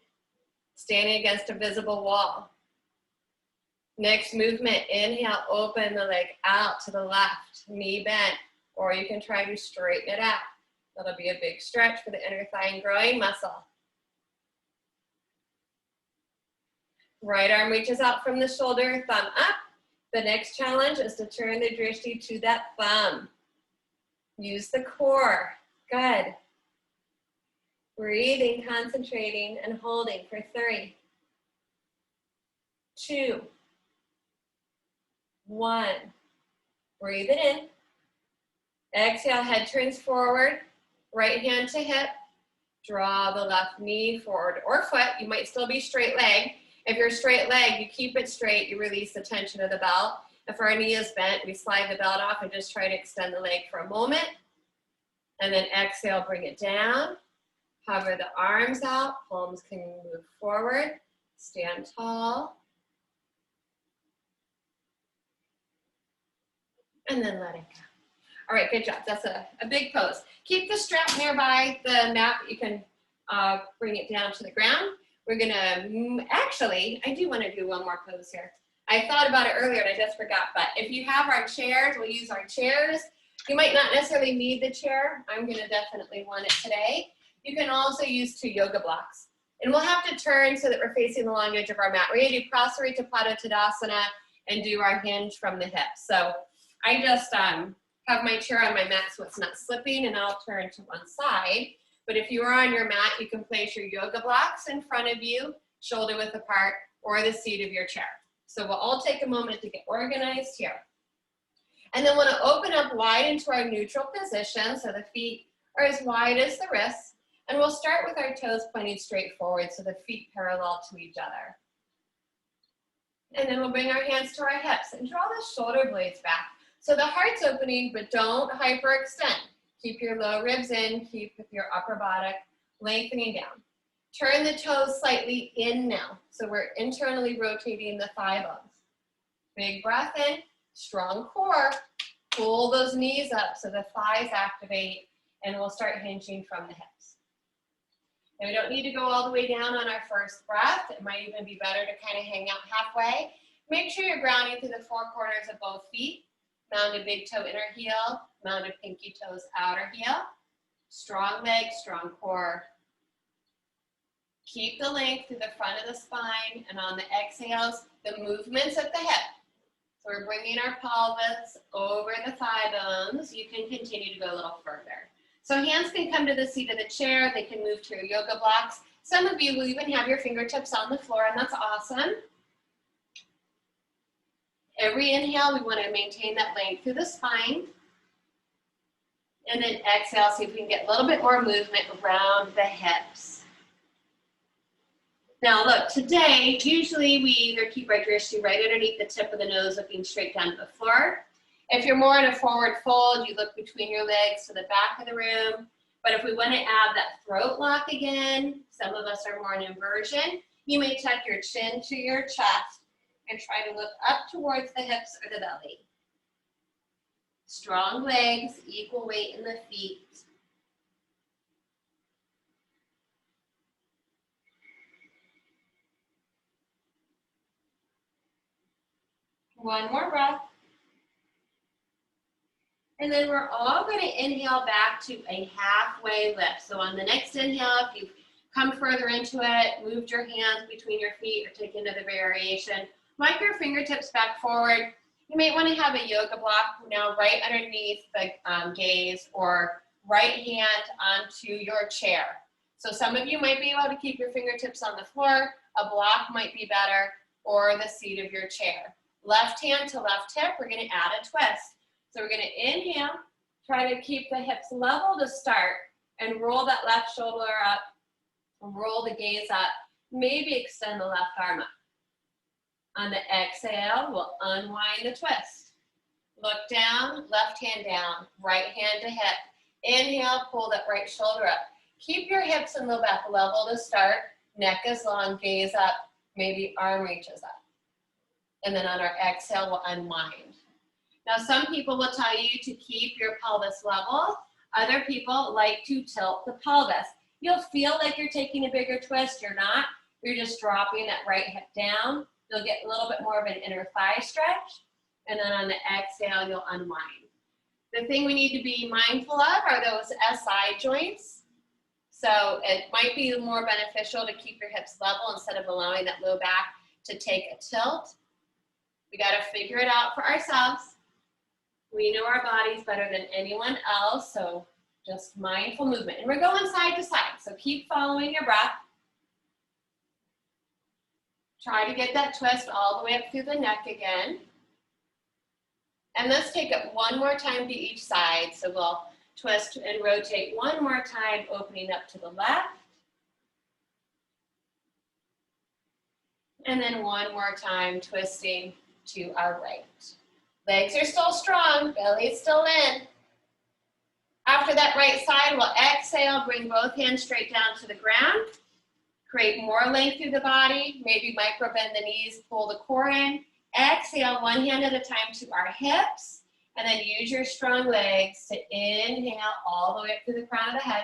Standing against a visible wall. Next movement, inhale, open the leg out to the left, knee bent, or you can try to straighten it out. That'll be a big stretch for the inner thigh and groin muscle. Right arm reaches out from the shoulder, thumb up. The next challenge is to turn the drishti to that thumb. Use the core. Good. Breathing, concentrating, and holding for 3, 2, 1. Breathe it in. Exhale, head turns forward. Right hand to hip. Draw the left knee forward or foot. You might still be straight leg. If you're straight leg, you keep it straight. You release the tension of the belt. If our knee is bent, we slide the belt off and just try to extend the leg for a moment. And then exhale, bring it down. Hover the arms out. Palms can move forward. Stand tall. And then let it go. All right, good job. That's a big pose. Keep the strap nearby the mat. You can bring it down to the ground. We're gonna, actually, I do wanna do one more pose here. I thought about it earlier and I just forgot, but if you have our chairs, we'll use our chairs. You might not necessarily need the chair. I'm gonna definitely want it today. You can also use 2 yoga blocks. And we'll have to turn so that we're facing the long edge of our mat. We're gonna do Prasarita Pada Tadasana and do our hinge from the hips. So I just have my chair on my mat so it's not slipping, and I'll turn to one side. But if you are on your mat, you can place your yoga blocks in front of you, shoulder width apart, or the seat of your chair. So we'll all take a moment to get organized here. And then we'll open up wide into our neutral position, so the feet are as wide as the wrists. And we'll start with our toes pointing straight forward, so the feet parallel to each other. And then we'll bring our hands to our hips and draw the shoulder blades back. So the heart's opening, but don't hyperextend. Keep your low ribs in, keep your upper buttock lengthening down. Turn the toes slightly in now. So we're internally rotating the thigh bones. Big breath in, strong core. Pull those knees up so the thighs activate, and we'll start hinging from the hips. Now we don't need to go all the way down on our first breath. It might even be better to kind of hang out halfway. Make sure you're grounding through the 4 corners of both feet. Mounted big toe inner heel, mounted pinky toes outer heel. Strong legs, strong core. Keep the length through the front of the spine, and on the exhales, the movements at the hip. So we're bringing our pelvis over the thigh bones. You can continue to go a little further. So hands can come to the seat of the chair. They can move to your yoga blocks. Some of you will even have your fingertips on the floor, and that's awesome. Every inhale, we want to maintain that length through the spine. And then exhale, see if we can get a little bit more movement around the hips. Now look, today, usually we either keep our drishti right underneath the tip of the nose, looking straight down to the floor. If you're more in a forward fold, you look between your legs to the back of the room. But if we want to add that throat lock again, some of us are more in inversion, you may tuck your chin to your chest and try to look up towards the hips or the belly. Strong legs, equal weight in the feet. One more breath. And then we're all going to inhale back to a halfway lift. So on the next inhale, if you've come further into it, moved your hands between your feet or taken another variation, mic your fingertips back forward. You may want to have a yoga block now right underneath the gaze, or right hand onto your chair. So some of you might be able to keep your fingertips on the floor. A block might be better, or the seat of your chair. Left hand to left hip, we're going to add a twist. So we're going to inhale, try to keep the hips level to start, and roll that left shoulder up, roll the gaze up, maybe extend the left arm up. On the exhale, we'll unwind the twist. Look down, left hand down, right hand to hip. Inhale, pull that right shoulder up. Keep your hips and low back level to start. Neck is long, gaze up, maybe arm reaches up. And then on our exhale, we'll unwind. Now, some people will tell you to keep your pelvis level. Other people like to tilt the pelvis. You'll feel like you're taking a bigger twist. You're not. You're just dropping that right hip down. You'll get a little bit more of an inner thigh stretch. And then on the exhale, you'll unwind. The thing we need to be mindful of are those SI joints. So it might be more beneficial to keep your hips level instead of allowing that low back to take a tilt. We got to figure it out for ourselves. We know our bodies better than anyone else, so just mindful movement. And we're going side to side, so keep following your breath. Try to get that twist all the way up through the neck again. And let's take it one more time to each side. So we'll twist and rotate one more time, opening up to the left. And then one more time, twisting to our right. Legs are still strong, belly's still in. After that right side, we'll exhale, bring both hands straight down to the ground. Create more length through the body, maybe micro bend the knees, pull the core in. Exhale, one hand at a time to our hips, and then use your strong legs to inhale all the way up to the crown of the head.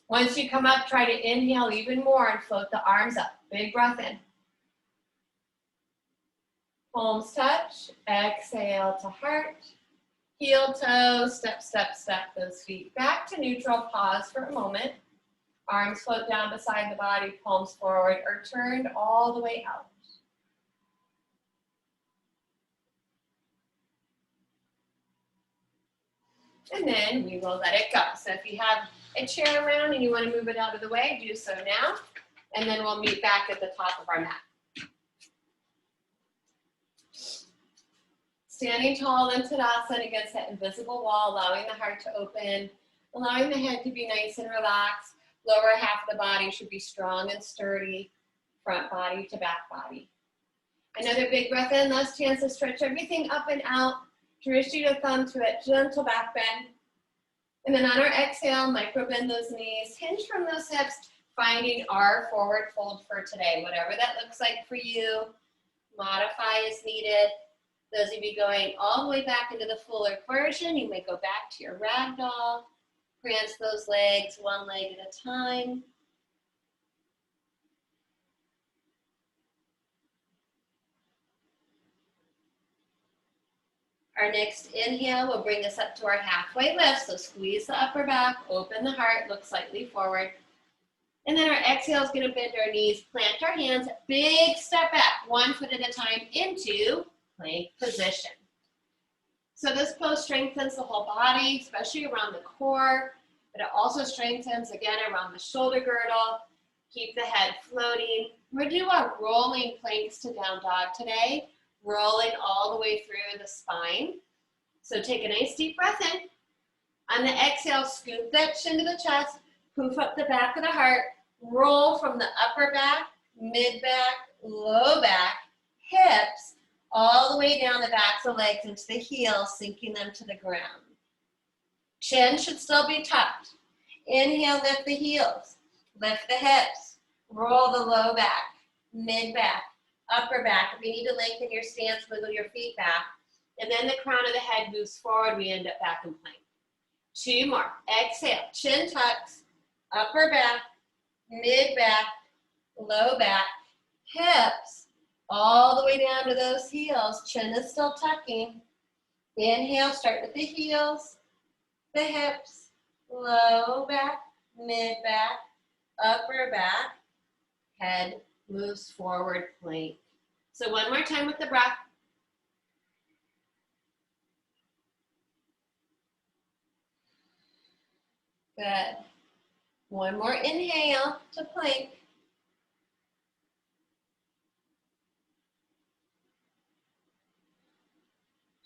Once you come up, try to inhale even more and float the arms up. Big breath in. Palms touch, exhale to heart. Heel toe, step, step, step those feet back to neutral. Pause for a moment. Arms float down beside the body, palms forward or turned all the way out. And then we will let it go. So if you have a chair around and you want to move it out of the way, do so now. And then we'll meet back at the top of our mat. Standing tall in Tadasana against that invisible wall, allowing the heart to open, allowing the head to be nice and relaxed. Lower half of the body should be strong and sturdy, front body to back body. Another big breath in, last chance to stretch everything up and out. Drishti to thumb to it, gentle back bend. And then on our exhale, micro bend those knees, hinge from those hips, finding our forward fold for today. Whatever that looks like for you, modify as needed. Those of you going all the way back into the fuller version, you may go back to your ragdoll. Prance those legs one leg at a time. Our next inhale will bring us up to our halfway lift. So squeeze the upper back, open the heart, look slightly forward. And then our exhale is going to bend our knees, plant our hands, big step back, 1 foot at a time into plank position. So this pose strengthens the whole body, especially around the core, but it also strengthens, again, around the shoulder girdle. Keep the head floating. We're going to do our rolling planks to down dog today, rolling all the way through the spine. So take a nice deep breath in. On the exhale, scoop that chin to the chest, poof up the back of the heart, roll from the upper back, mid back, low back, hips, all the way down the backs of legs into the heels, sinking them to the ground. Chin should still be tucked. Inhale, lift the heels, lift the hips, roll the low back, mid back, upper back. If you need to lengthen your stance, wiggle your feet back. And then the crown of the head moves forward, we end up back in plank. 2 more. Exhale, chin tucks, upper back, mid back, low back, hips, all the way down to those heels. Chin is still tucking. Inhale, start with the heels, the hips, low back, mid back, upper back, head moves forward, plank. So one more time with the breath. Good. One more inhale to plank.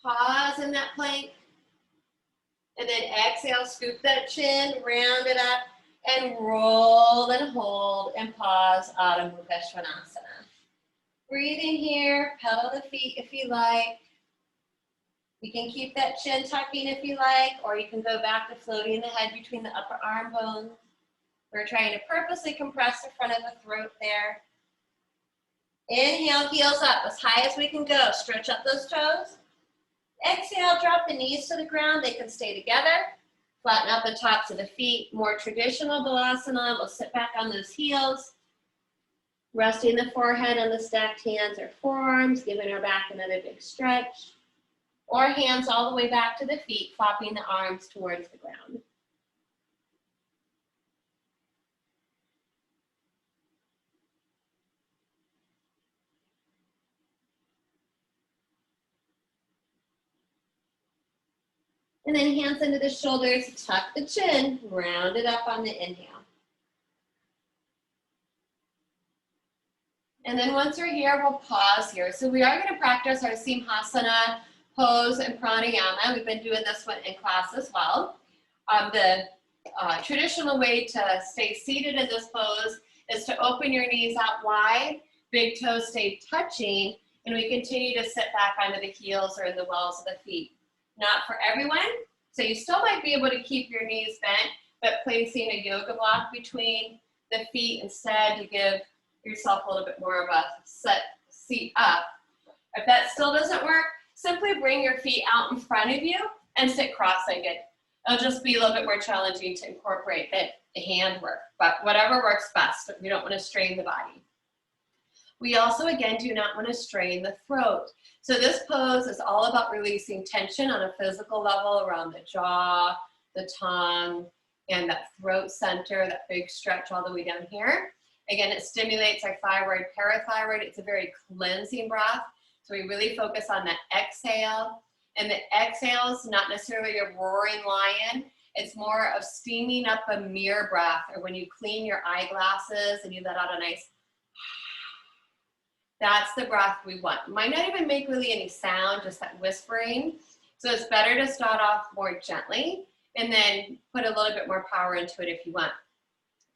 Pause in that plank. And then exhale, scoop that chin, round it up, and roll and hold and pause, Adho Mukha Svanasana. Breathing here, pedal the feet if you like. You can keep that chin tucking if you like, or you can go back to floating the head between the upper arm bones. We're trying to purposely compress the front of the throat there. Inhale, heels up as high as we can go. Stretch up those toes. Exhale, drop the knees to the ground. They can stay together. Flatten out the tops of the feet. More traditional Balasana. We'll sit back on those heels. Resting the forehead on the stacked hands or forearms, giving our back another big stretch. Or hands all the way back to the feet, flopping the arms towards the ground. And then hands into the shoulders, tuck the chin, round it up on the inhale. And then once we're here, we'll pause here. So we are going to practice our Simhasana pose and pranayama. We've been doing this one in class as well. The traditional way to stay seated in this pose is to open your knees out wide, big toes stay touching, and we continue to sit back onto the heels or in the wells of the feet. Not for everyone, so you still might be able to keep your knees bent, but placing a yoga block between the feet instead to give yourself a little bit more of a set seat up. If that still doesn't work, simply bring your feet out in front of you and sit cross-legged. It'll just be a little bit more challenging to incorporate the hand work, but whatever works best. We don't want to strain the body. We also, again, do not want to strain the throat. So this pose is all about releasing tension on a physical level around the jaw, the tongue, and that throat center, that big stretch all the way down here. Again, it stimulates our thyroid, parathyroid. It's a very cleansing breath. So we really focus on that exhale. And the exhale is not necessarily a roaring lion. It's more of steaming up a mirror breath, or when you clean your eyeglasses and you let out a nice, that's the breath we want. Might not even make really any sound, just that whispering. So it's better to start off more gently and then put a little bit more power into it if you want.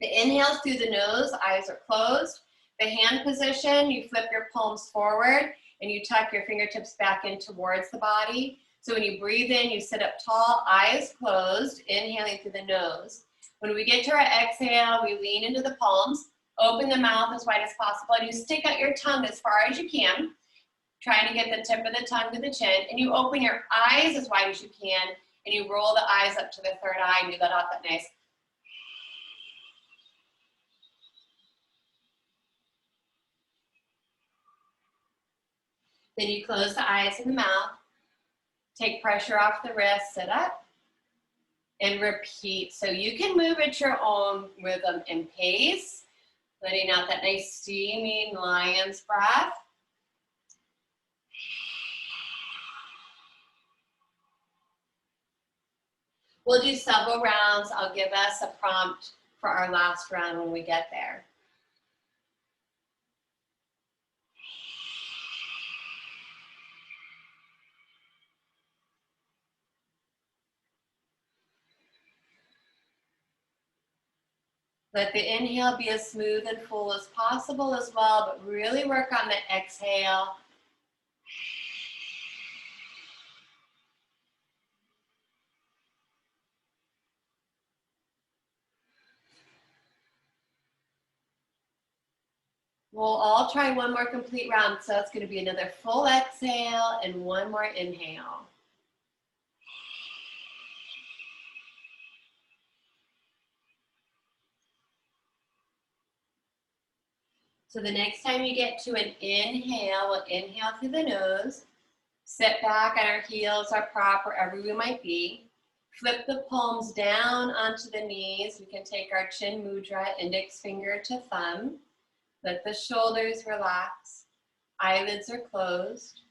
The inhales through the nose, eyes are closed. The hand position, you flip your palms forward and you tuck your fingertips back in towards the body. So when you breathe in, you sit up tall, eyes closed, inhaling through the nose. When we get to our exhale, we lean into the palms, open the mouth as wide as possible, and you stick out your tongue as far as you can, trying to get the tip of the tongue to the chin, and you open your eyes as wide as you can, and you roll the eyes up to the third eye, and you let out that nice. Then you close the eyes and the mouth, take pressure off the wrist, sit up, and repeat. So you can move at your own rhythm and pace, letting out that nice steaming lion's breath. We'll do several rounds. I'll give us a prompt for our last round when we get there. Let the inhale be as smooth and full as possible as well, but really work on the exhale. We'll all try one more complete round, so it's going to be another full exhale and one more inhale. So the next time you get to an inhale, we'll inhale through the nose, sit back on our heels, our prop, wherever we might be. Flip the palms down onto the knees. We can take our chin mudra, index finger to thumb. Let the shoulders relax. Eyelids are closed.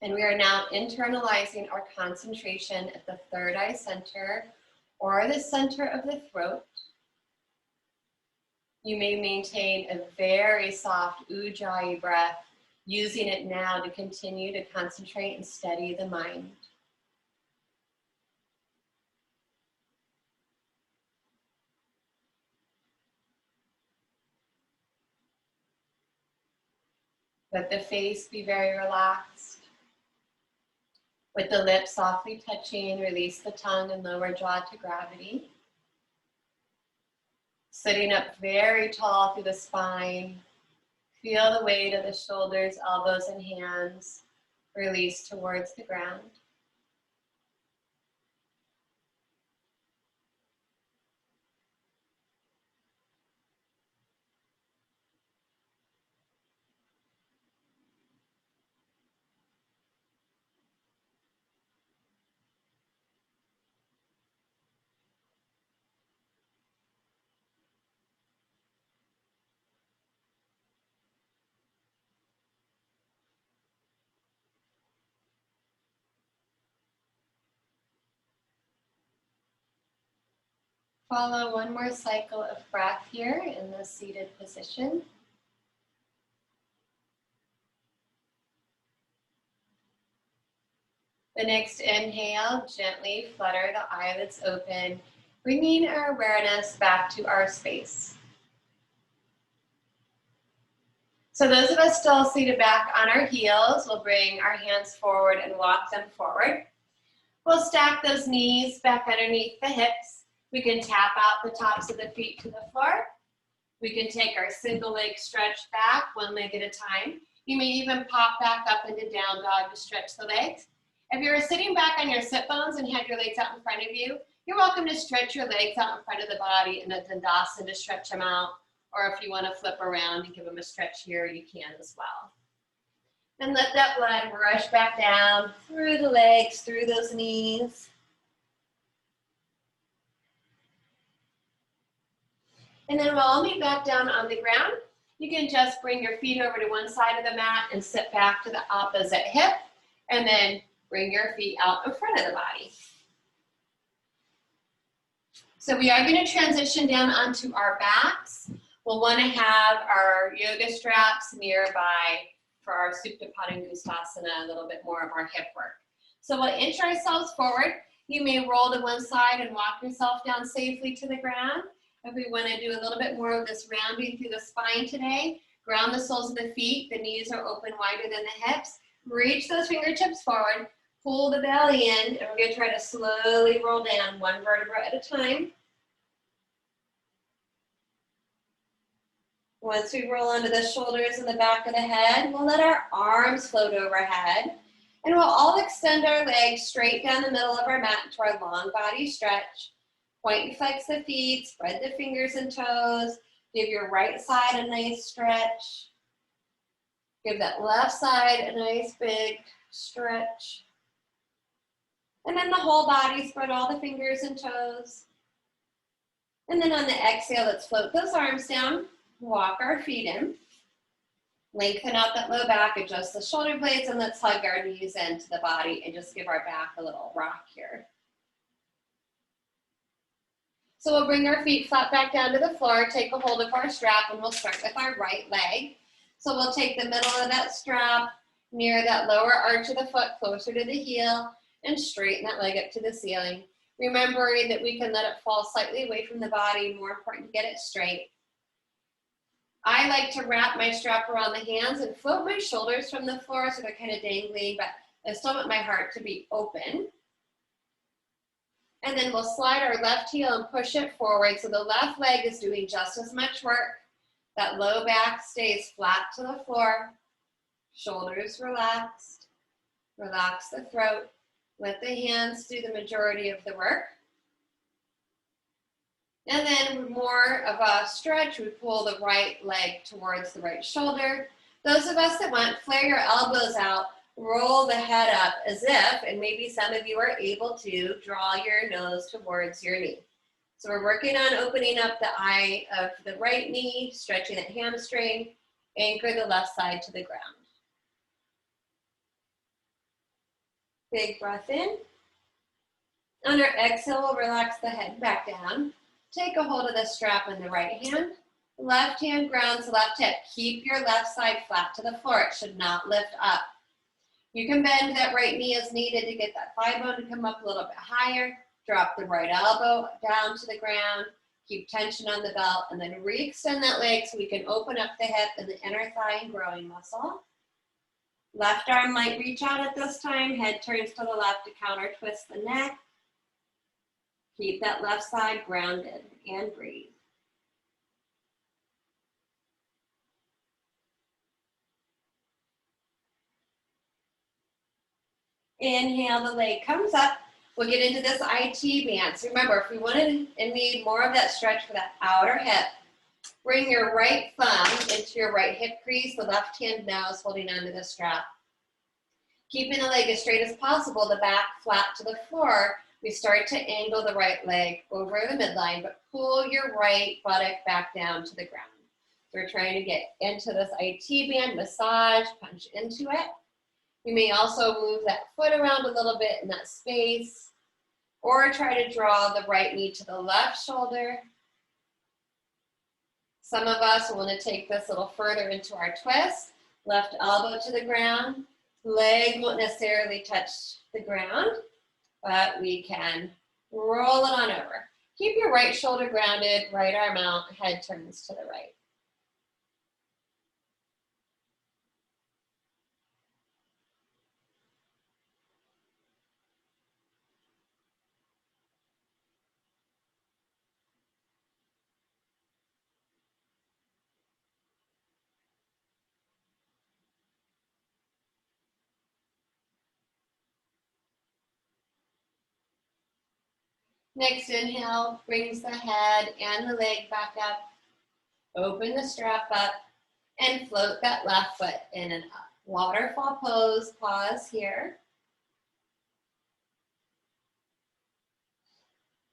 And we are now internalizing our concentration at the third eye center or the center of the throat. You may maintain a very soft ujjayi breath, using it now to continue to concentrate and steady the mind. Let the face be very relaxed. With the lips softly touching, release the tongue and lower jaw to gravity. Sitting up very tall through the spine. Feel the weight of the shoulders, elbows, and hands release towards the ground. Follow one more cycle of breath here in the seated position. The next inhale, gently flutter the eyelids open, bringing our awareness back to our space. So those of us still seated back on our heels, we'll bring our hands forward and walk them forward. We'll stack those knees back underneath the hips. We can tap out the tops of the feet to the floor. We can take our single leg stretch back, one leg at a time. You may even pop back up into down dog to stretch the legs. If you're sitting back on your sit bones and have your legs out in front of you, you're welcome to stretch your legs out in front of the body in a dandasana to stretch them out. Or if you want to flip around and give them a stretch here, you can as well. And let that blood rush back down through the legs, through those knees. And then we'll all meet back down on the ground. You can just bring your feet over to one side of the mat and sit back to the opposite hip. And then bring your feet out in front of the body. So we are going to transition down onto our backs. We'll want to have our yoga straps nearby for our Supta Padangusthasana, a little bit more of our hip work. So we'll inch ourselves forward. You may roll to one side and walk yourself down safely to the ground. If we want to do a little bit more of this rounding through the spine today, ground the soles of the feet, the knees are open wider than the hips. Reach those fingertips forward, pull the belly in, and we're going to try to slowly roll down one vertebra at a time. Once we roll onto the shoulders and the back of the head, we'll let our arms float overhead. And we'll all extend our legs straight down the middle of our mat to our long body stretch. Point and flex the feet, spread the fingers and toes. Give your right side a nice stretch. Give that left side a nice big stretch. And then the whole body, spread all the fingers and toes. And then on the exhale, let's float those arms down. Walk our feet in. Lengthen out that low back, adjust the shoulder blades, and let's hug our knees into the body and just give our back a little rock here. So we'll bring our feet flat back down to the floor, take a hold of our strap, and we'll start with our right leg. So we'll take the middle of that strap near that lower arch of the foot, closer to the heel, and straighten that leg up to the ceiling. Remembering that we can let it fall slightly away from the body, more important to get it straight. I like to wrap my strap around the hands and float my shoulders from the floor so they're kind of dangling, but I still want my heart to be open. And then we'll slide our left heel and push it forward so the left leg is doing just as much work. That low back stays flat to the floor. Shoulders relaxed. Relax the throat. Let the hands do the majority of the work. And then more of a stretch, we pull the right leg towards the right shoulder. Those of us that want, flare your elbows out, roll the head up as if, and maybe some of you are able to, draw your nose towards your knee. So we're working on opening up the eye of the right knee, stretching that hamstring, anchor the left side to the ground. Big breath in. On our exhale, we'll relax the head back down. Take a hold of the strap in the right hand. Left hand grounds the left hip. Keep your left side flat to the floor. It should not lift up. You can bend that right knee as needed to get that thigh bone to come up a little bit higher. Drop the right elbow down to the ground. Keep tension on the belt, and then re-extend that leg so we can open up the hip and the inner thigh and growing muscle. Left arm might reach out at this time. Head turns to the left to counter twist the neck. Keep that left side grounded and breathe. Inhale, the leg comes up. We'll get into this IT band. So remember, if we wanted and need more of that stretch for that outer hip, bring your right thumb into your right hip crease. The left hand now is holding onto the strap. Keeping the leg as straight as possible, the back flat to the floor. We start to angle the right leg over the midline, but pull your right buttock back down to the ground. So we're trying to get into this IT band, massage, punch into it. You may also move that foot around a little bit in that space, or try to draw the right knee to the left shoulder. Some of us will want to take this a little further into our twist. Left elbow to the ground. Leg won't necessarily touch the ground, but we can roll it on over. Keep your right shoulder grounded, right arm out, head turns to the right. Next inhale brings the head and the leg back up. Open the strap up and float that left foot in and up. Waterfall pose, pause here.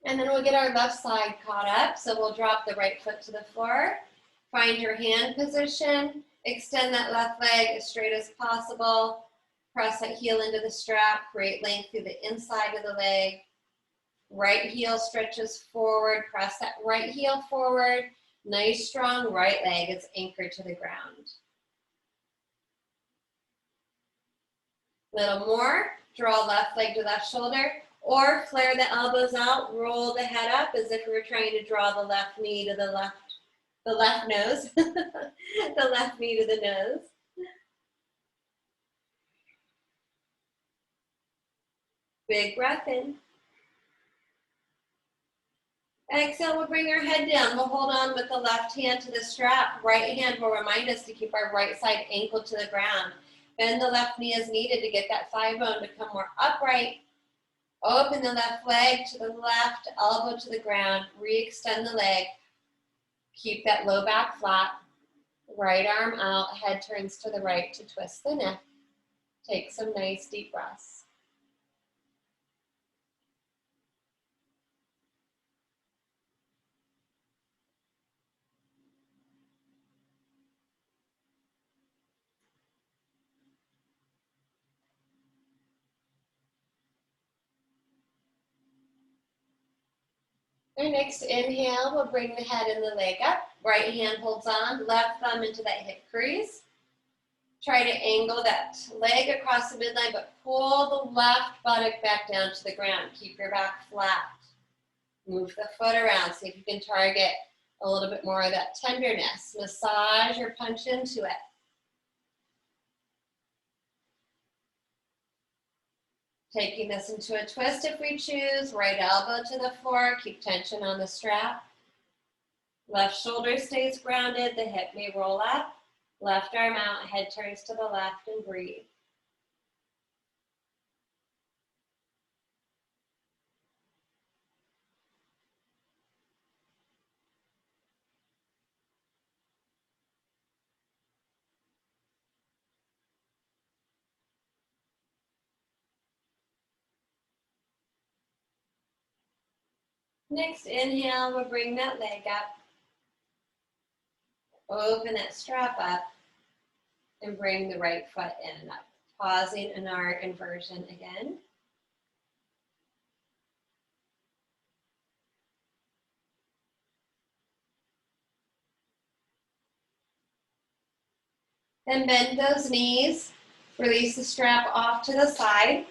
And then we'll get our left side caught up. So we'll drop the right foot to the floor. Find your hand position. Extend that left leg as straight as possible. Press that heel into the strap. Create length through the inside of the leg. Right heel stretches forward. Press that right heel forward. Nice strong right leg is anchored to the ground. Little more. Draw left leg to left shoulder. Or flare the elbows out, roll the head up as if we were trying to draw the left knee to the left nose, the left knee to the nose. Big breath in. Exhale, we'll bring our head down. We'll hold on with the left hand to the strap. Right hand will remind us to keep our right side ankle to the ground. Bend the left knee as needed to get that thigh bone to come more upright. Open the left leg to the left, elbow to the ground, re-extend the leg. Keep that low back flat. Right arm out, head turns to the right to twist the neck. Take some nice deep breaths. Our next inhale, we'll bring the head and the leg up. Right hand holds on, left thumb into that hip crease. Try to angle that leg across the midline, but pull the left buttock back down to the ground. Keep your back flat. Move the foot around. See if you can target a little bit more of that tenderness. Massage or punch into it. Taking this into a twist if we choose. Right elbow to the floor. Keep tension on the strap. Left shoulder stays grounded. The hip may roll up. Left arm out. Head turns to the left and breathe. Next inhale, we'll bring that leg up. Open that strap up and bring the right foot in and up. Pausing in our inversion again. Then bend those knees. Release the strap off to the side.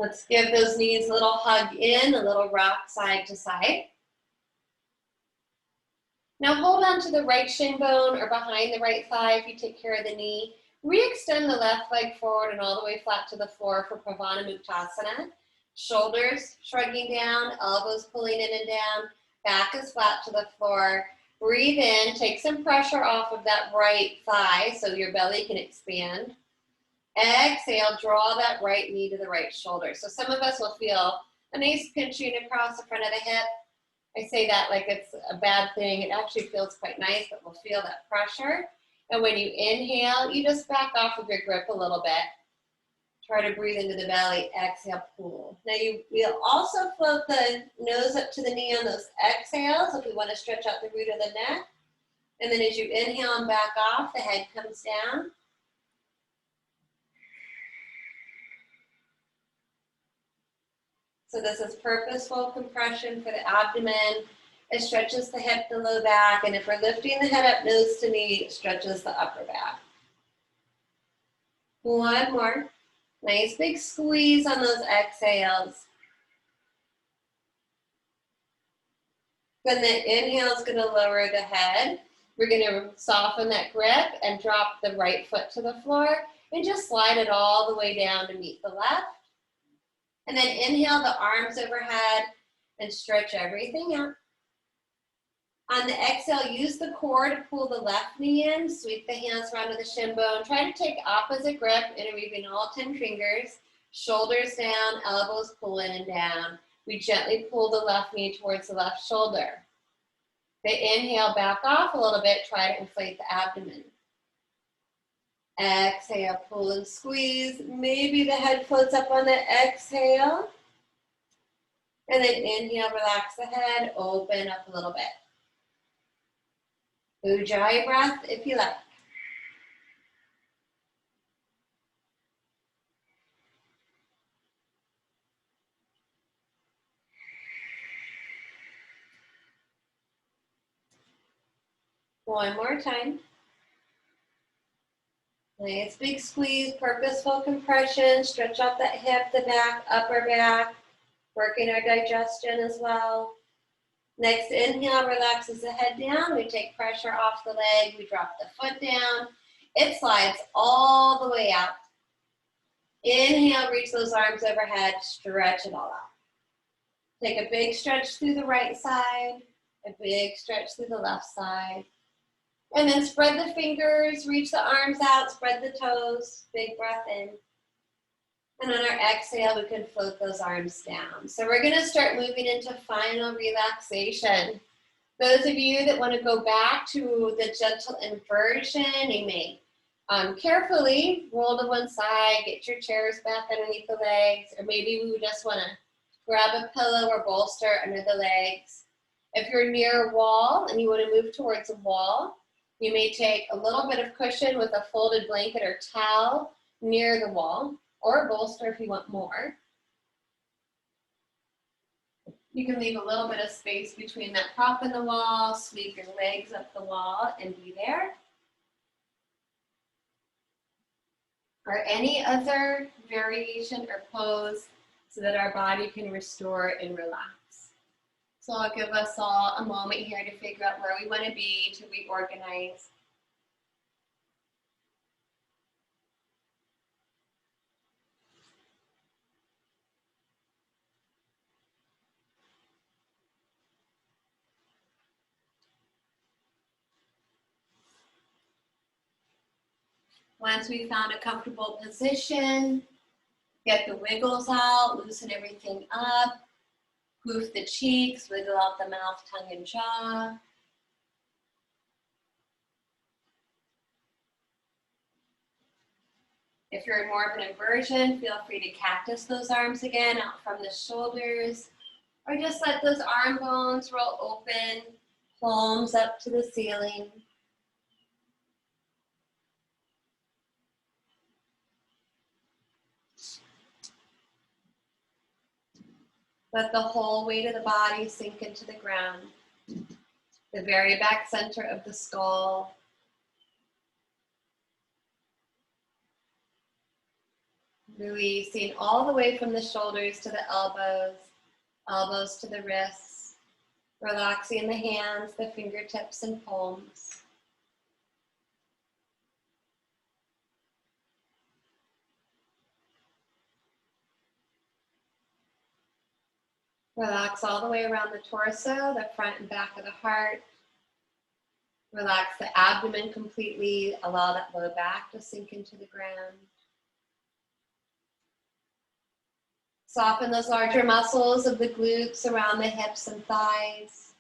Let's give those knees a little hug in, a little rock side to side. Now hold on to the right shin bone or behind the right thigh if you take care of the knee. Re-extend the left leg forward and all the way flat to the floor for Pradhanamuktasana. Shoulders shrugging down, elbows pulling in and down, back is flat to the floor. Breathe in, take some pressure off of that right thigh so your belly can expand. Exhale, draw that right knee to the right shoulder. So some of us will feel a nice pinching across the front of the hip. I say that like it's a bad thing. It actually feels quite nice, but we'll feel that pressure. And when you inhale, you just back off of your grip a little bit. Try to breathe into the belly. Exhale, pull. Now we'll also float the nose up to the knee on those exhales if we want to stretch out the root of the neck. And then as you inhale and back off, the head comes down. So this is purposeful compression for the abdomen. It stretches the hip, the low back, and if we're lifting the head up, nose to knee, it stretches the upper back. One more. Nice big squeeze on those exhales. Then the inhale is going to lower the head. We're going to soften that grip and drop the right foot to the floor and just slide it all the way down to meet the left. And then inhale the arms overhead and stretch everything out. On the exhale, use the core to pull the left knee in, sweep the hands around to the shin bone. Try to take opposite grip, interweaving all 10 fingers, shoulders down, elbows pull in and down. We gently pull the left knee towards the left shoulder. The inhale, back off a little bit, try to inflate the abdomen. Exhale, pull and squeeze. Maybe the head floats up on the exhale. And then inhale, relax the head, open up a little bit. Ujjayi breath if you like. One more time. Nice big squeeze, purposeful compression, stretch out that hip, the back, upper back, working our digestion as well. Next inhale, relaxes the head down. We take pressure off the leg. We drop the foot down. It slides all the way out. Inhale, reach those arms overhead, stretch it all out. Take a big stretch through the right side, a big stretch through the left side. And then spread the fingers, reach the arms out, spread the toes, big breath in. And on our exhale, we can float those arms down. So we're gonna start moving into final relaxation. Those of you that wanna go back to the gentle inversion, you may carefully roll to one side, get your chairs back underneath the legs, or maybe we would just wanna grab a pillow or bolster under the legs. If you're near a wall and you wanna move towards a wall, you may take a little bit of cushion with a folded blanket or towel near the wall, or a bolster if you want more. You can leave a little bit of space between that prop and the wall, sweep your legs up the wall and be there. Or any other variation or pose so that our body can restore and relax. So I'll give us all a moment here to figure out where we want to be, to reorganize. Once we found a comfortable position, get the wiggles out, loosen everything up. Poof the cheeks, wiggle out the mouth, tongue, and jaw. If you're in more of an inversion, feel free to cactus those arms again out from the shoulders, or just let those arm bones roll open, palms up to the ceiling. Let the whole weight of the body sink into the ground. The very back center of the skull. Releasing all the way from the shoulders to the elbows, elbows to the wrists. Relaxing the hands, the fingertips and palms. Relax all the way around the torso, the front and back of the heart. Relax the abdomen completely. Allow that low back to sink into the ground. Soften those larger muscles of the glutes around the hips and thighs,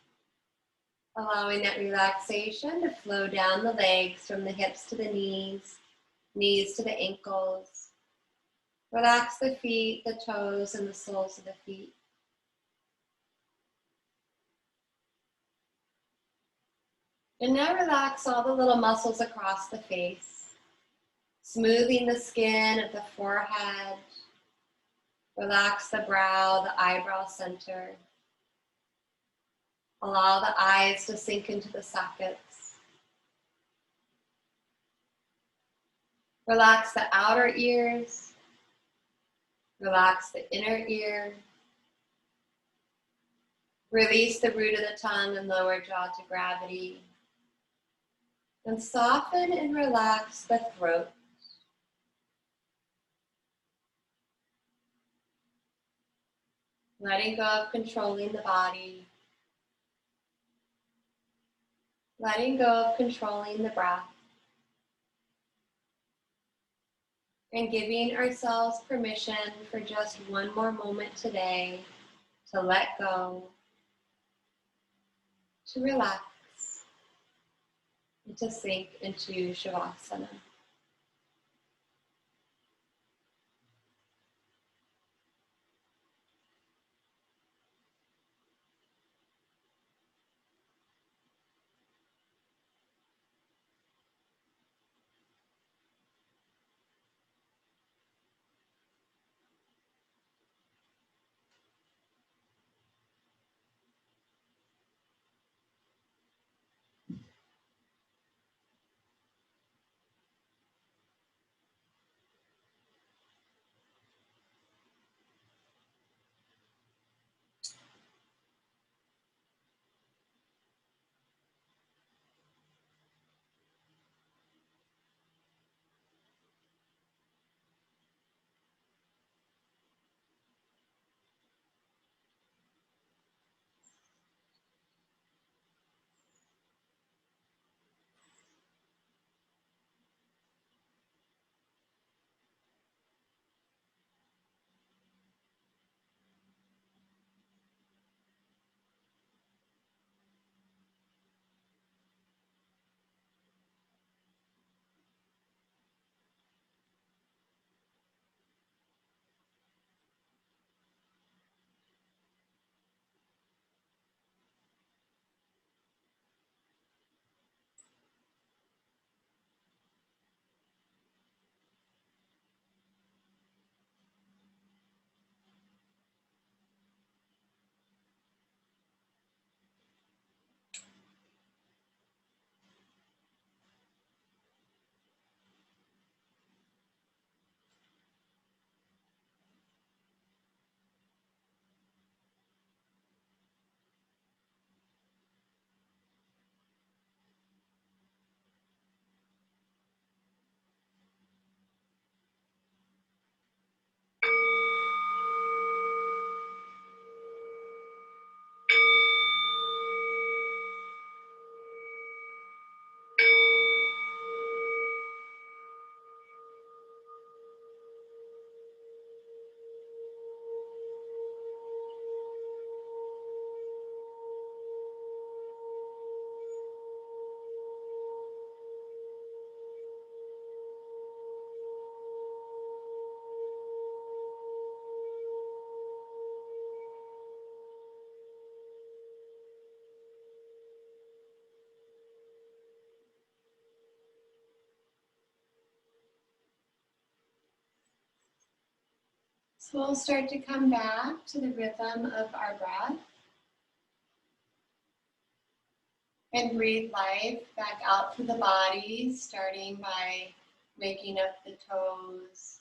allowing that relaxation to flow down the legs from the hips to the knees, knees to the ankles. Relax the feet, the toes, and the soles of the feet. And now relax all the little muscles across the face, smoothing the skin of the forehead. Relax the brow, the eyebrow center. Allow the eyes to sink into the sockets. Relax the outer ears. Relax the inner ear. Release the root of the tongue and lower jaw to gravity. And soften and relax the throat. Letting go of controlling the body. Letting go of controlling the breath. And giving ourselves permission for just one more moment today to let go, to relax, and to sink into Shavasana. So we'll start to come back to the rhythm of our breath and breathe life back out through the body, starting by waking up the toes,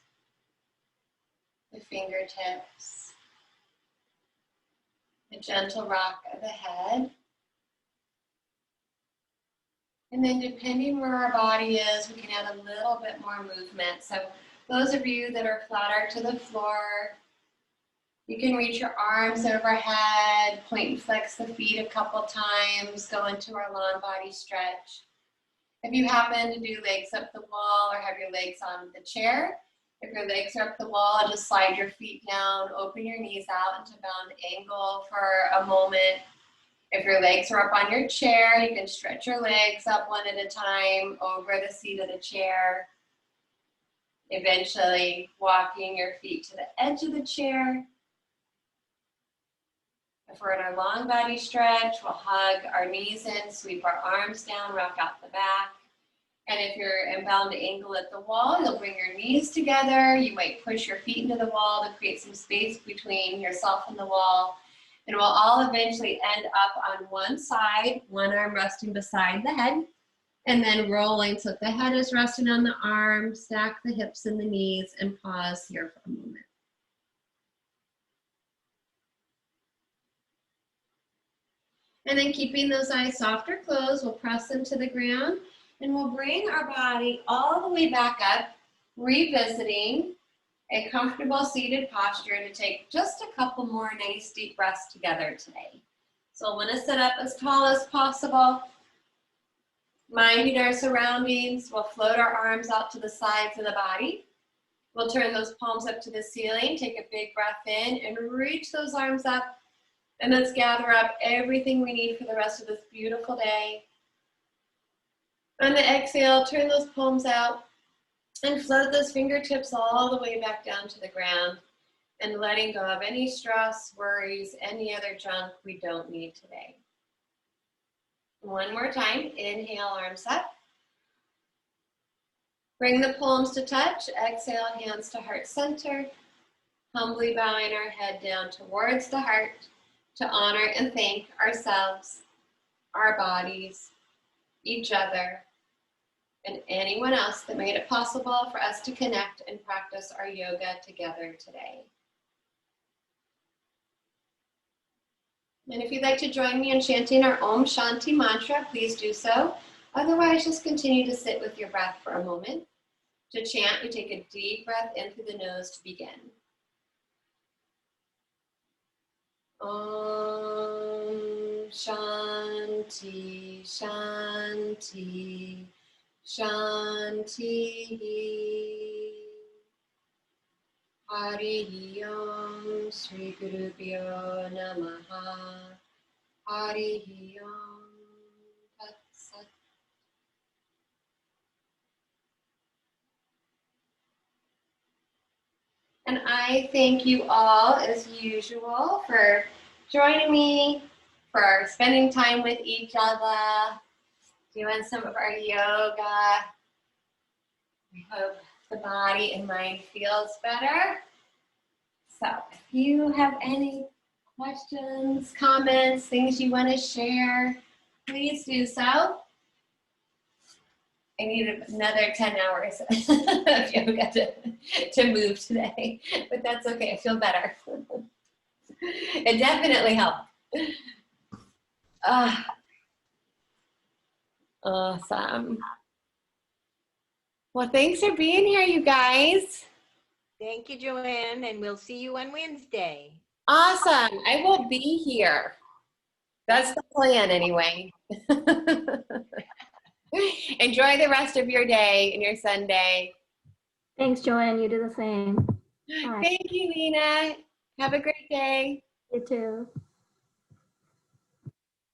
the fingertips, a gentle rock of the head. And then depending where our body is, we can add a little bit more movement. So those of you that are flatter to the floor, you can reach your arms overhead, point and flex the feet a couple times, go into our long body stretch. If you happen to do legs up the wall or have your legs on the chair, If your legs are up the wall, just slide your feet down, open your knees out into bound angle for a moment. If your legs are up on your chair, you can stretch your legs up one at a time over the seat of the chair. Eventually walking your feet to the edge of the chair. If we're in our long body stretch, we'll hug our knees in, sweep our arms down, rock out the back. And if you're in bound angle at the wall, you'll bring your knees together. You might push your feet into the wall to create some space between yourself and the wall. And we'll all eventually end up on one side, one arm resting beside the head, and then rolling so that the head is resting on the arm, stack the hips and the knees, and pause here for a moment. And then keeping those eyes soft or closed, we'll press them to the ground, and we'll bring our body all the way back up, revisiting a comfortable seated posture to take just a couple more nice deep breaths together today. So we'll want to sit up as tall as possible, minding our surroundings. We'll float our arms out to the sides of the body. We'll turn those palms up to the ceiling, take a big breath in, and reach those arms up. And let's gather up everything we need for the rest of this beautiful day. On the exhale, turn those palms out and float those fingertips all the way back down to the ground, and letting go of any stress, worries, any other junk we don't need today. One more time, inhale, arms up. Bring the palms to touch, exhale, hands to heart center. Humbly bowing our head down towards the heart to honor and thank ourselves, our bodies, each other, and anyone else that made it possible for us to connect and practice our yoga together today. And if you'd like to join me in chanting our Om Shanti mantra, please do so. Otherwise, just continue to sit with your breath for a moment. To chant, we take a deep breath in through the nose to begin. Om Shanti Shanti Shanti. Hari Om Sri Gurubhyo Namaha. Hari Om Tat Sat. And I thank you all, as usual, for joining me, for spending time with each other, doing some of our yoga. I hope the body and mind feels better. So if you have any questions, comments, things you want to share, please do so. I need another 10 hours of yoga to move today, but that's okay. I feel better. It definitely helped. Awesome. Well, thanks for being here, you guys. Thank you, Joanne, and we'll see you on Wednesday. Awesome. I will be here. That's the plan anyway. Enjoy the rest of your day and your Sunday. Thanks, Joanne. You do the same. Bye. Thank you, Lena. Have a great day. You too.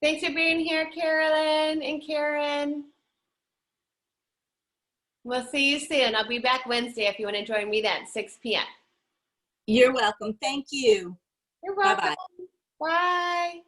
Thanks for being here, Carolyn and Karen. We'll see you soon. I'll be back Wednesday if you want to join me then, 6 p.m. You're welcome. Thank you. You're welcome. Bye-bye. Bye.